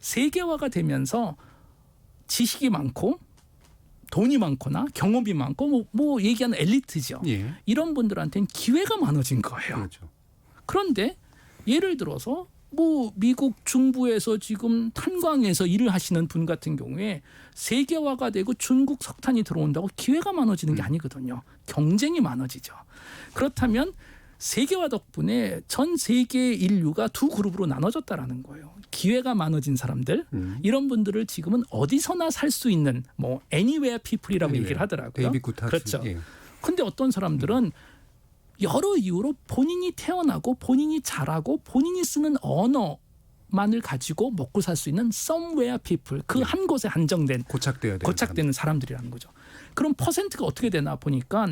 세계화가 되면서 지식이 많고 돈이 많거나 경험이 많고 뭐 얘기하는 엘리트죠. 예. 이런 분들한테는 기회가 많아진 거예요. 그렇죠. 그런데 예를 들어서 뭐 미국 중부에서 지금 탄광에서 일을 하시는 분 같은 경우에 세계화가 되고 중국 석탄이 들어온다고 기회가 많아지는 게 아니거든요. 경쟁이 많아지죠. 그렇다면 세계화 덕분에 전 세계 인류가 두 그룹으로 나눠졌다라는 거예요. 기회가 많아진 사람들, 이런 분들을 지금은 어디서나 살 수 있는 뭐 anywhere people이라고 얘기를 하더라고요. 데이비드 구타스. 그렇죠. 예. 근데 어떤 사람들은 여러 이유로 본인이 태어나고 본인이 자라고 본인이 쓰는 언어만을 가지고 먹고 살 수 있는 somewhere people, 그 한 곳에 한정된 고착되는 사람들이라는 거죠. 그럼 퍼센트가 어떻게 되나 보니까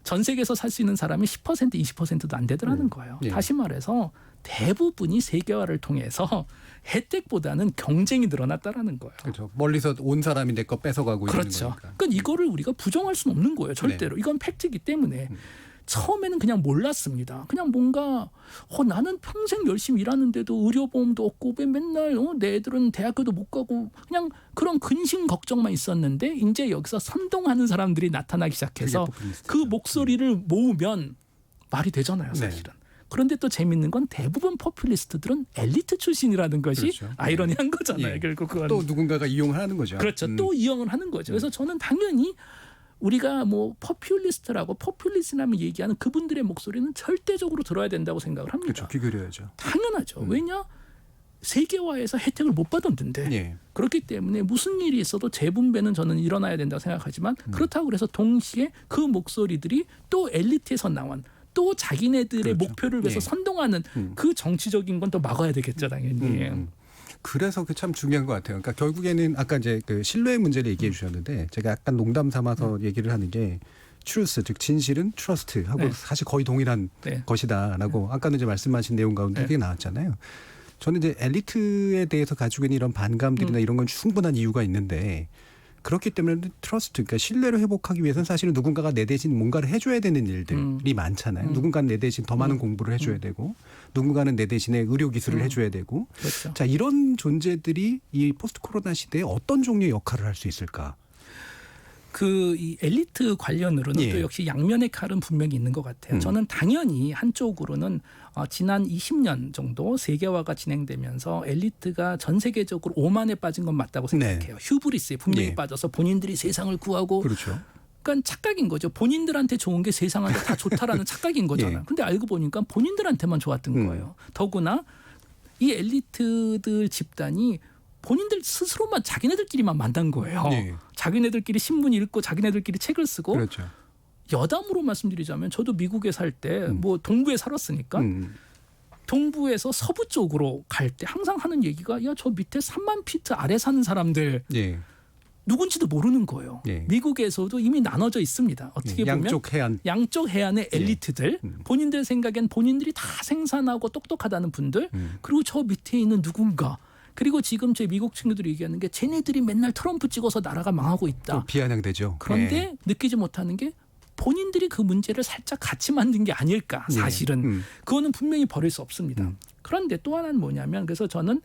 전 세계에서 살 수 있는 사람이 10% 20%도 안 되더라는 거예요. 예. 다시 말해서 대부분이 세계화를 통해서 혜택보다는 경쟁이 늘어났다라는 거예요. 그렇죠. 멀리서 온 사람이 내 거 뺏어가고 그렇죠. 있는 거니까. 그러니까 이거를 우리가 부정할 수는 없는 거예요. 절대로. 네. 이건 팩트이기 때문에. 처음에는 그냥 몰랐습니다. 그냥 뭔가 나는 평생 열심히 일하는데도 의료보험도 없고 맨날 내 애들은 대학교도 못 가고 그냥 그런 근심 걱정만 있었는데 이제 여기서 선동하는 사람들이 나타나기 시작해서 그 목소리를 모으면 말이 되잖아요. 사실은. 네. 그런데 또 재밌는 건 대부분 포퓰리스트들은 엘리트 출신이라는 것이 그렇죠. 아이러니한 거잖아요. 예. 결국 그건. 또 누군가가 이용을 하는 거죠. 그렇죠. 또 이용을 하는 거죠. 그래서 저는 당연히 우리가 뭐 포퓰리스트라고 포퓰리즘이라면 얘기하는 그분들의 목소리는 절대적으로 들어야 된다고 생각을 합니다. 그렇죠. 귀 기울여야죠. 당연하죠. 왜냐? 세계화에서 혜택을 못 받았는데 예. 그렇기 때문에 무슨 일이 있어도 재분배는 저는 일어나야 된다고 생각하지만 그렇다고 그래서 동시에 그 목소리들이 또 엘리트에서 나온 또 자기네들의 그렇죠. 목표를 위해서 예. 선동하는 그 정치적인 건 또 막아야 되겠죠, 당연히. 그래서 그 참 중요한 것 같아요. 그러니까 결국에는 아까 이제 그 신뢰의 문제를 얘기해 주셨는데 제가 약간 농담 삼아서 얘기를 하는 게 truth, 즉 진실은 trust하고 네. 사실 거의 동일한 네. 것이다라고 아까는 이제 말씀하신 내용 가운데 그게 나왔잖아요. 저는 이제 엘리트에 대해서 가지고 있는 이런 반감들이나 이런 건 충분한 이유가 있는데 그렇기 때문에 트러스트, 그러니까 신뢰를 회복하기 위해서는 사실은 누군가가 내 대신 뭔가를 해줘야 되는 일들이 많잖아요. 누군가는 내 대신 더 많은 공부를 해줘야 되고 누군가는 내 대신에 의료 기술을 해줘야 되고 그렇죠. 자 이런 존재들이 이 포스트 코로나 시대에 어떤 종류의 역할을 할 수 있을까? 이 엘리트 관련으로는 예. 또 역시 양면의 칼은 분명히 있는 것 같아요. 저는 당연히 한쪽으로는 지난 20년 정도 세계화가 진행되면서 엘리트가 전 세계적으로 오만에 빠진 건 맞다고 생각해요. 휴브리스에 분명히 예. 빠져서 본인들이 세상을 구하고 그렇죠. 그러니까 착각인 거죠. 본인들한테 좋은 게 세상한테 다 좋다라는 착각인 거잖아요. 예. 근데 알고 보니까 본인들한테만 좋았던 거예요. 더구나 이 엘리트들 집단이 본인들 스스로만 자기네들끼리만 만난 거예요. 예. 자기네들끼리 신문 읽고 자기네들끼리 책을 쓰고 그렇죠. 여담으로 말씀드리자면 저도 미국에 살 때 뭐 동부에 살았으니까 동부에서 서부 쪽으로 갈 때 항상 하는 얘기가 야 저 밑에 3만 피트 아래 사는 사람들 예. 누군지도 모르는 거예요. 예. 미국에서도 이미 나눠져 있습니다. 어떻게 보면 양쪽 해안의 엘리트들 본인들 생각엔 본인들이 다 생산하고 똑똑하다는 분들 그리고 저 밑에 있는 누군가 그리고 지금 제 미국 친구들이 얘기하는 게 쟤네들이 맨날 트럼프 찍어서 나라가 망하고 또 있다. 비아냥되죠. 그런데 예. 느끼지 못하는 게 본인들이 그 문제를 살짝 같이 만든 게 아닐까. 사실은 그거는 분명히 버릴 수 없습니다. 그런데 또 하나는 뭐냐면 그래서 저는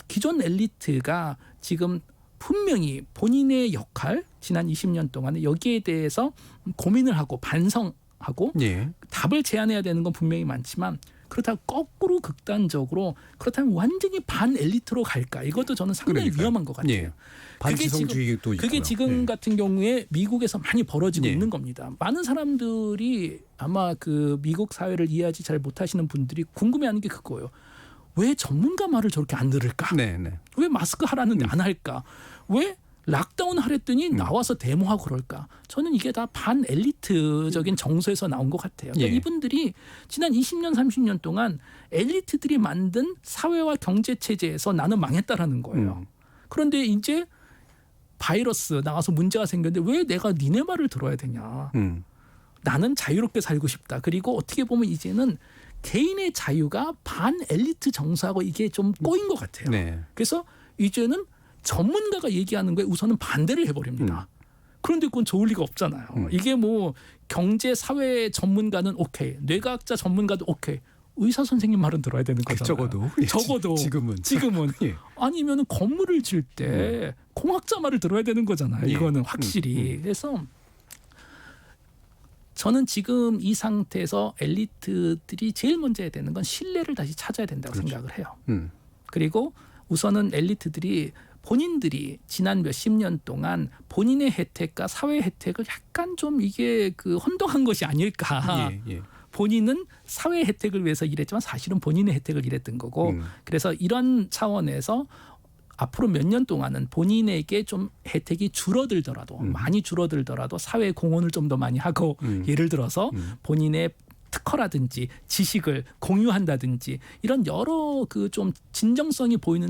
기존 엘리트가 지금 분명히 본인의 역할 지난 20년 동안에 여기에 대해서 고민을 하고 반성하고 예. 답을 제안해야 되는 건 분명히 많지만 그렇다고 거꾸로 극단적으로 그렇다면 완전히 반 엘리트로 갈까? 이것도 저는 상당히 그러니까요. 위험한 것 같아요. 예. 반지성주의도 있고요. 그게 지금 예. 같은 경우에 미국에서 많이 벌어지고 예. 있는 겁니다. 많은 사람들이 아마 그 미국 사회를 이해하지 잘 못하시는 분들이 궁금해하는 게 그거예요. 왜 전문가 말을 저렇게 안 들을까? 네, 네. 왜 마스크 하라는데 안 할까? 왜 락다운 하랬더니 나와서 데모하고 그럴까? 저는 이게 다 반 엘리트적인 정서에서 나온 것 같아요. 그러니까 예. 이분들이 지난 20년, 30년 동안 엘리트들이 만든 사회와 경제 체제에서 나는 망했다라는 거예요. 그런데 이제 바이러스 나와서 문제가 생겼는데 왜 내가 니네 말을 들어야 되냐? 나는 자유롭게 살고 싶다. 그리고 어떻게 보면 이제는 개인의 자유가 반 엘리트 정서하고 이게 좀 꼬인 것 같아요. 네. 그래서 이제는 전문가가 얘기하는 거에 우선은 반대를 해버립니다. 그런데 그건 좋을 리가 없잖아요. 이게 뭐 경제 사회 전문가는 오케이, 뇌과학자 전문가도 오케이, 의사 선생님 말은 들어야 되는 거잖아요. 적어도 지금은 예. 아니면은 건물을 지을 때 공학자 말을 들어야 되는 거잖아요. 예. 이거는 확실히. 그래서 저는 지금 이 상태에서 엘리트들이 제일 먼저 해야 되는 건 신뢰를 다시 찾아야 된다고 생각을 해요. 그리고 우선은 엘리트들이 본인들이 지난 몇십 년 동안 본인의 혜택과 사회 혜택을 약간 좀 이게 그 혼동한 것이 아닐까. 예, 예. 본인은 사회 혜택을 위해서 일했지만 사실은 본인의 혜택을 일했던 거고 그래서 이런 차원에서 앞으로 몇 년 동안은 본인에게 좀 혜택이 줄어들더라도 많이 줄어들더라도 사회 공헌을 좀 더 많이 하고 예를 들어서 본인의 특허라든지 지식을 공유한다든지 이런 여러 그 좀 진정성이 보이는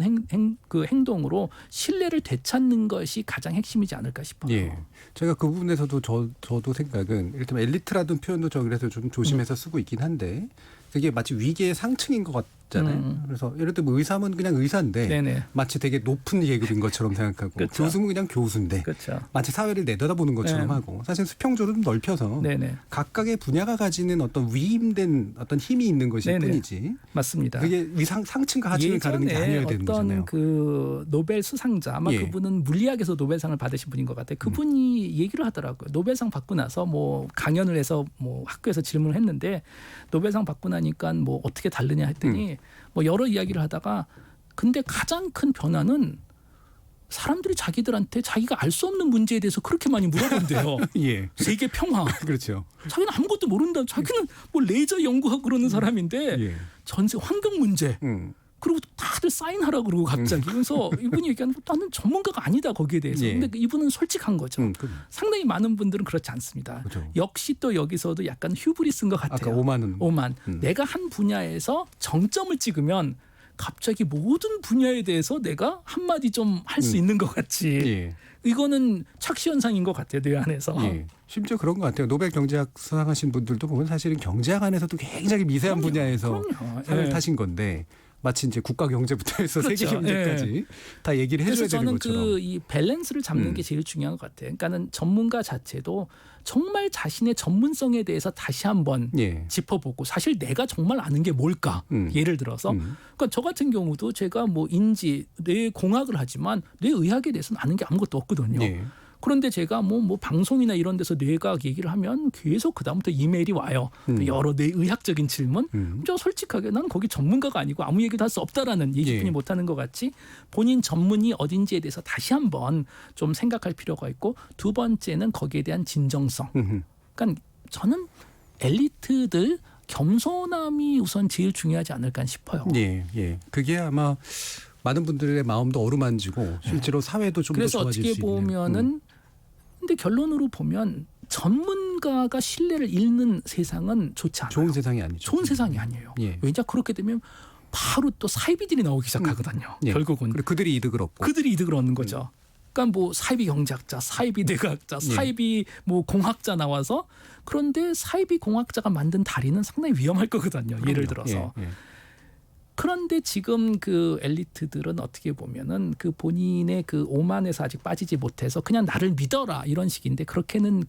행동으로 신뢰를 되찾는 것이 가장 핵심이지 않을까 싶어요. 예. 제가 그 부분에서도 저도 생각은 일단 엘리트라는 표현도 저 그래서 좀 조심해서 쓰고 있긴 한데 그게 마치 위계의 상층인 것 같잖아요. 그래서 예를 들면 의사면 그냥 의사인데 네네. 마치 되게 높은 계급인 것처럼 생각하고 그렇죠. 교수는 그냥 교수인데 그렇죠. 마치 사회를 내려다보는 것처럼 네. 하고 사실 수평조를 좀 넓혀서 네네. 각각의 분야가 가지는 어떤 위임된 어떤 힘이 있는 것일 네네. 뿐이지 맞습니다. 그게 상층과 하층을 가르는 게 아니어야 되는 어떤 거잖아요. 그 노벨 수상자 아마 예. 그분은 물리학에서 노벨상을 받으신 분인 것 같아요. 그분이 얘기를 하더라고요. 노벨상 받고 나서 뭐 강연을 해서 뭐 학교에서 질문을 했는데 노벨상 받고 나니까 뭐 어떻게 다르냐 했더니 뭐 여러 이야기를 하다가 근데 가장 큰 변화는 사람들이 자기들한테 자기가 알 수 없는 문제에 대해서 그렇게 많이 물어본대요. 예. 세계 평화. 그렇죠. 자기는 아무것도 모른다. 자기는 뭐 레이저 연구하고 그러는 사람인데 예. 전세 환경 문제. 그리고 다들 사인하라고 그러고 갑자기. 그래서 이분이 얘기하는 거 나는 전문가가 아니다 거기에 대해서. 예. 근데 이분은 솔직한 거죠. 상당히 많은 분들은 그렇지 않습니다. 그렇죠. 역시 또 여기서도 약간 휴브리스인 것 같아요. 아까 오만은. 내가 한 분야에서 정점을 찍으면 갑자기 모든 분야에 대해서 내가 한마디 좀 할 수 있는 것 같이. 예. 이거는 착시 현상인 것 같아요. 뇌 안에서. 예. 심지어 그런 것 같아요. 노벨 경제학 수상하신 분들도 보면 사실은 경제학 안에서도 굉장히 미세한 분야에서 상을 타신 건데 마치 이제 국가 경제부터 해서 그렇죠. 세계 경제까지 다 얘기를 해줘야 그래서 되는 저는 것처럼. 그 이 밸런스를 잡는 게 제일 중요한 것 같아요. 그러니까는 전문가 자체도 정말 자신의 전문성에 대해서 다시 한번 예. 짚어보고 사실 내가 정말 아는 게 뭘까? 예를 들어서 그러니까 저 같은 경우도 제가 뭐 인지 뇌공학을 하지만 뇌의학에 대해서는 아는 게 아무것도 없거든요. 예. 그런데 제가 뭐 방송이나 이런 데서 뇌과학 얘기를 하면 계속 그다음부터 이메일이 와요. 여러 뇌의학적인 질문. 저 솔직하게 난 거기 전문가가 아니고 아무 얘기도 할 수 없다라는 얘기뿐이 예. 못하는 것 같이 본인 전문이 어딘지에 대해서 다시 한번 좀 생각할 필요가 있고 두 번째는 거기에 대한 진정성. 그러니까 저는 엘리트들 겸손함이 우선 제일 중요하지 않을까 싶어요. 예, 예. 그게 아마 많은 분들의 마음도 어루만지고 실제로 사회도 좀 더 그래서 좋아질 어떻게 수 있는. 보면은 근데 결론으로 보면 전문가가 신뢰를 잃는 세상은 좋지 않아요. 좋은 세상이 아니죠. 좋은 세상이 아니에요. 예. 왜냐 그렇게 되면 바로 또 사이비들이 나오기 시작하거든요. 예. 결국은 그리고 그들이 이득을 얻고. 그들이 이득을 얻는 거죠. 그러니까 뭐 사이비 경제학자, 사이비 뇌과학자, 사이비 뭐 공학자 나와서 그런데 사이비 공학자가 만든 다리는 상당히 위험할 거거든요. 예를 들어서. 예, 예. 그런데 지금 그 엘리트들은 어떻게 보면은 그 본인의 그 오만에서 아직 빠지지 못해서 그냥 나를 믿어라 이런 식인데 그렇게는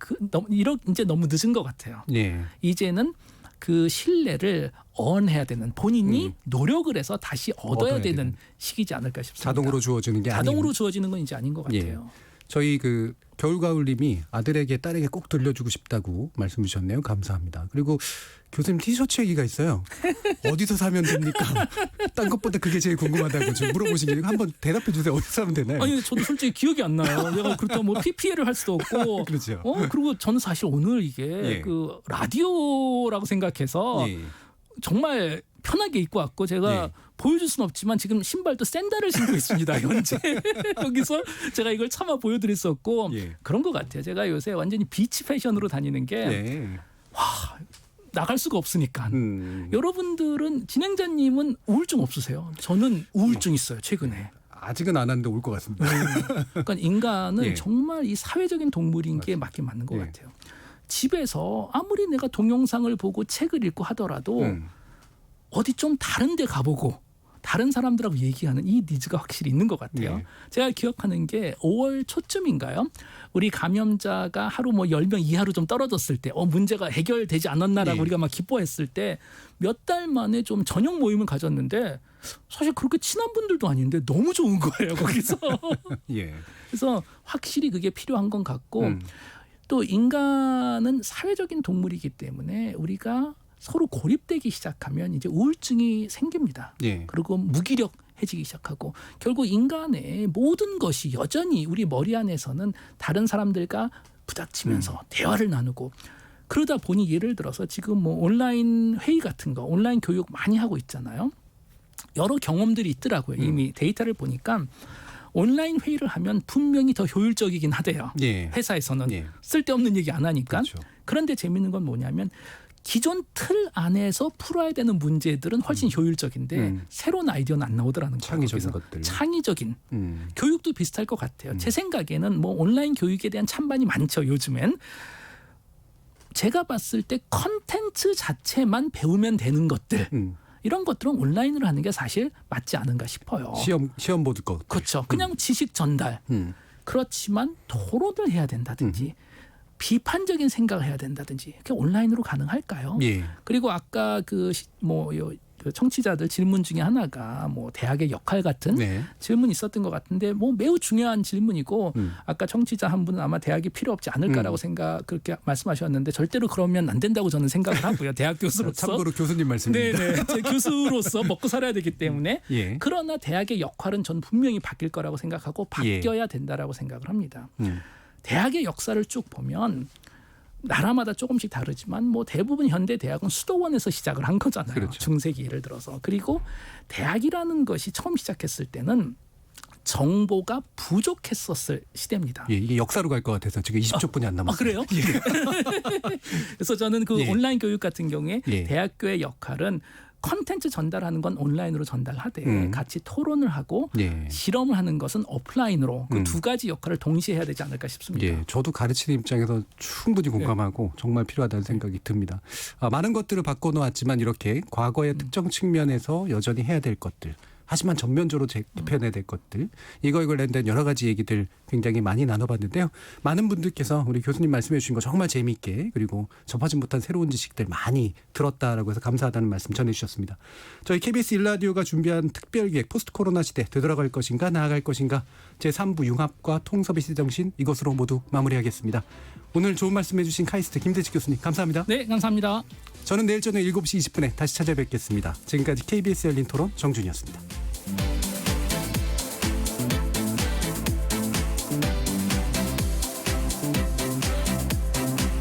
이제 너무 늦은 것 같아요. 예. 이제는 그 신뢰를 어언해야 되는 본인이 노력을 해서 다시 얻어야 되는 시기지 않을까 싶습니다. 자동으로 주어지는 게 자동으로 아닌. 주어지는 건 이제 아닌 것 같아요. 저희 그 겨울가을님이 아들에게 딸에게 꼭 들려주고 싶다고 말씀 주셨네요. 감사합니다. 그리고 교수님 티셔츠 얘기가 있어요. 어디서 사면 됩니까? 딴 것보다 그게 제일 궁금하다고 좀 물어보시길래 한번 대답해 주세요. 어디서 사면 되나요? 아니 저도 솔직히 기억이 안 나요. 내가 그렇다고 뭐 PPL을 할 수도 없고. 그렇죠. 그리고 저는 사실 오늘 이게 그 라디오라고 생각해서 정말 편하게 입고 왔고 제가 보여줄 수는 없지만 지금 신발도 샌들을 신고 있습니다. 현재 여기서 제가 이걸 차마 보여드릴 수 없고 그런 것 같아요. 제가 요새 완전히 비치 패션으로 다니는 게 나갈 수가 없으니까. 여러분들은 진행자님은 우울증 없으세요? 저는 우울증 있어요. 최근에. 아직은 안 왔는데 올 것 같습니다. 그러니까 인간은 정말 이 사회적인 동물인 게 맞긴 맞는 것 같아요. 집에서 아무리 내가 동영상을 보고 책을 읽고 하더라도 어디 좀 다른 데 가보고 다른 사람들하고 얘기하는 이 니즈가 확실히 있는 것 같아요. 제가 기억하는 게 5월 초쯤인가요? 우리 감염자가 하루 뭐 10명 이하로 좀 떨어졌을 때 문제가 해결되지 않았나라고 우리가 막 기뻐했을 때 몇 달 만에 좀 저녁 모임을 가졌는데 사실 그렇게 친한 분들도 아닌데 너무 좋은 거예요. 거기서. 그래서 확실히 그게 필요한 건 같고 또 인간은 사회적인 동물이기 때문에 우리가 서로 고립되기 시작하면 이제 우울증이 생깁니다. 그리고 무기력해지기 시작하고 결국 인간의 모든 것이 여전히 우리 머리 안에서는 다른 사람들과 부닥치면서 대화를 나누고 그러다 보니 예를 들어서 지금 뭐 온라인 회의 같은 거 온라인 교육 많이 하고 있잖아요. 여러 경험들이 있더라고요. 이미 데이터를 보니까 온라인 회의를 하면 분명히 더 효율적이긴 하대요. 회사에서는 쓸데없는 얘기 안 하니까. 그런데 재밌는 건 뭐냐면 기존 틀 안에서 풀어야 되는 문제들은 훨씬 효율적인데 새로운 아이디어는 안 나오더라는 거예요. 창의적인 것들. 창의적인. 교육도 비슷할 것 같아요. 제 생각에는 뭐 온라인 교육에 대한 찬반이 많죠. 요즘엔. 제가 봤을 때 컨텐츠 자체만 배우면 되는 것들. 이런 것들은 온라인으로 하는 게 사실 맞지 않은가 싶어요. 시험 보드 거. 그렇죠. 그냥 지식 전달. 그렇지만 토론을 해야 된다든지 비판적인 생각을 해야 된다든지 그게 온라인으로 가능할까요? 그리고 아까 그 청취자들 질문 중에 하나가 뭐 대학의 역할 같은 질문이 있었던 것 같은데 뭐 매우 중요한 질문이고 아까 청취자 한 분은 아마 대학이 필요 없지 않을까라고 그렇게 말씀하셨는데 절대로 그러면 안 된다고 저는 생각을 하고요. 대학 교수로서. 참고로 교수님 말씀입니다. 네네. 제 교수로서 먹고 살아야 되기 때문에 그러나 대학의 역할은 전 분명히 바뀔 거라고 생각하고 바뀌어야 된다라고 생각을 합니다. 대학의 역사를 쭉 보면 나라마다 조금씩 다르지만 뭐 대부분 현대 대학은 수도원에서 시작을 한 거잖아요. 중세기 예를 들어서. 그리고 대학이라는 것이 처음 시작했을 때는 정보가 부족했었을 시대입니다. 이게 역사로 갈 것 같아서 지금 20초뿐이 안 남았어요. 그래요? 그래서 저는 그 온라인 교육 같은 경우에 대학교의 역할은 컨텐츠 전달하는 건 온라인으로 전달하되 같이 토론을 하고 실험을 하는 것은 오프라인으로 그 두 가지 역할을 동시에 해야 되지 않을까 싶습니다. 저도 가르치는 입장에서 충분히 공감하고 정말 필요하다는 생각이 듭니다. 많은 것들을 바꿔놓았지만 이렇게 과거의 특정 측면에서 여전히 해야 될 것들 하지만 전면적으로 재편해야 될 것들 이거에 관련된 여러 가지 얘기들 굉장히 많이 나눠봤는데요. 많은 분들께서 우리 교수님 말씀해 주신 거 정말 재미있게 그리고 접하지 못한 새로운 지식들 많이 들었다라고 해서 감사하다는 말씀 전해주셨습니다. 저희 KBS 1라디오가 준비한 특별기획 포스트 코로나 시대 되돌아갈 것인가 나아갈 것인가 제3부 융합과 통섭의 시대정신 이것으로 모두 마무리하겠습니다. 오늘 좋은 말씀해 주신 카이스트 김대식 교수님 감사합니다. 네, 감사합니다. 저는 내일 저녁 7시 20분에 다시 찾아뵙겠습니다. 지금까지 KBS 열린 토론 정준이었습니다.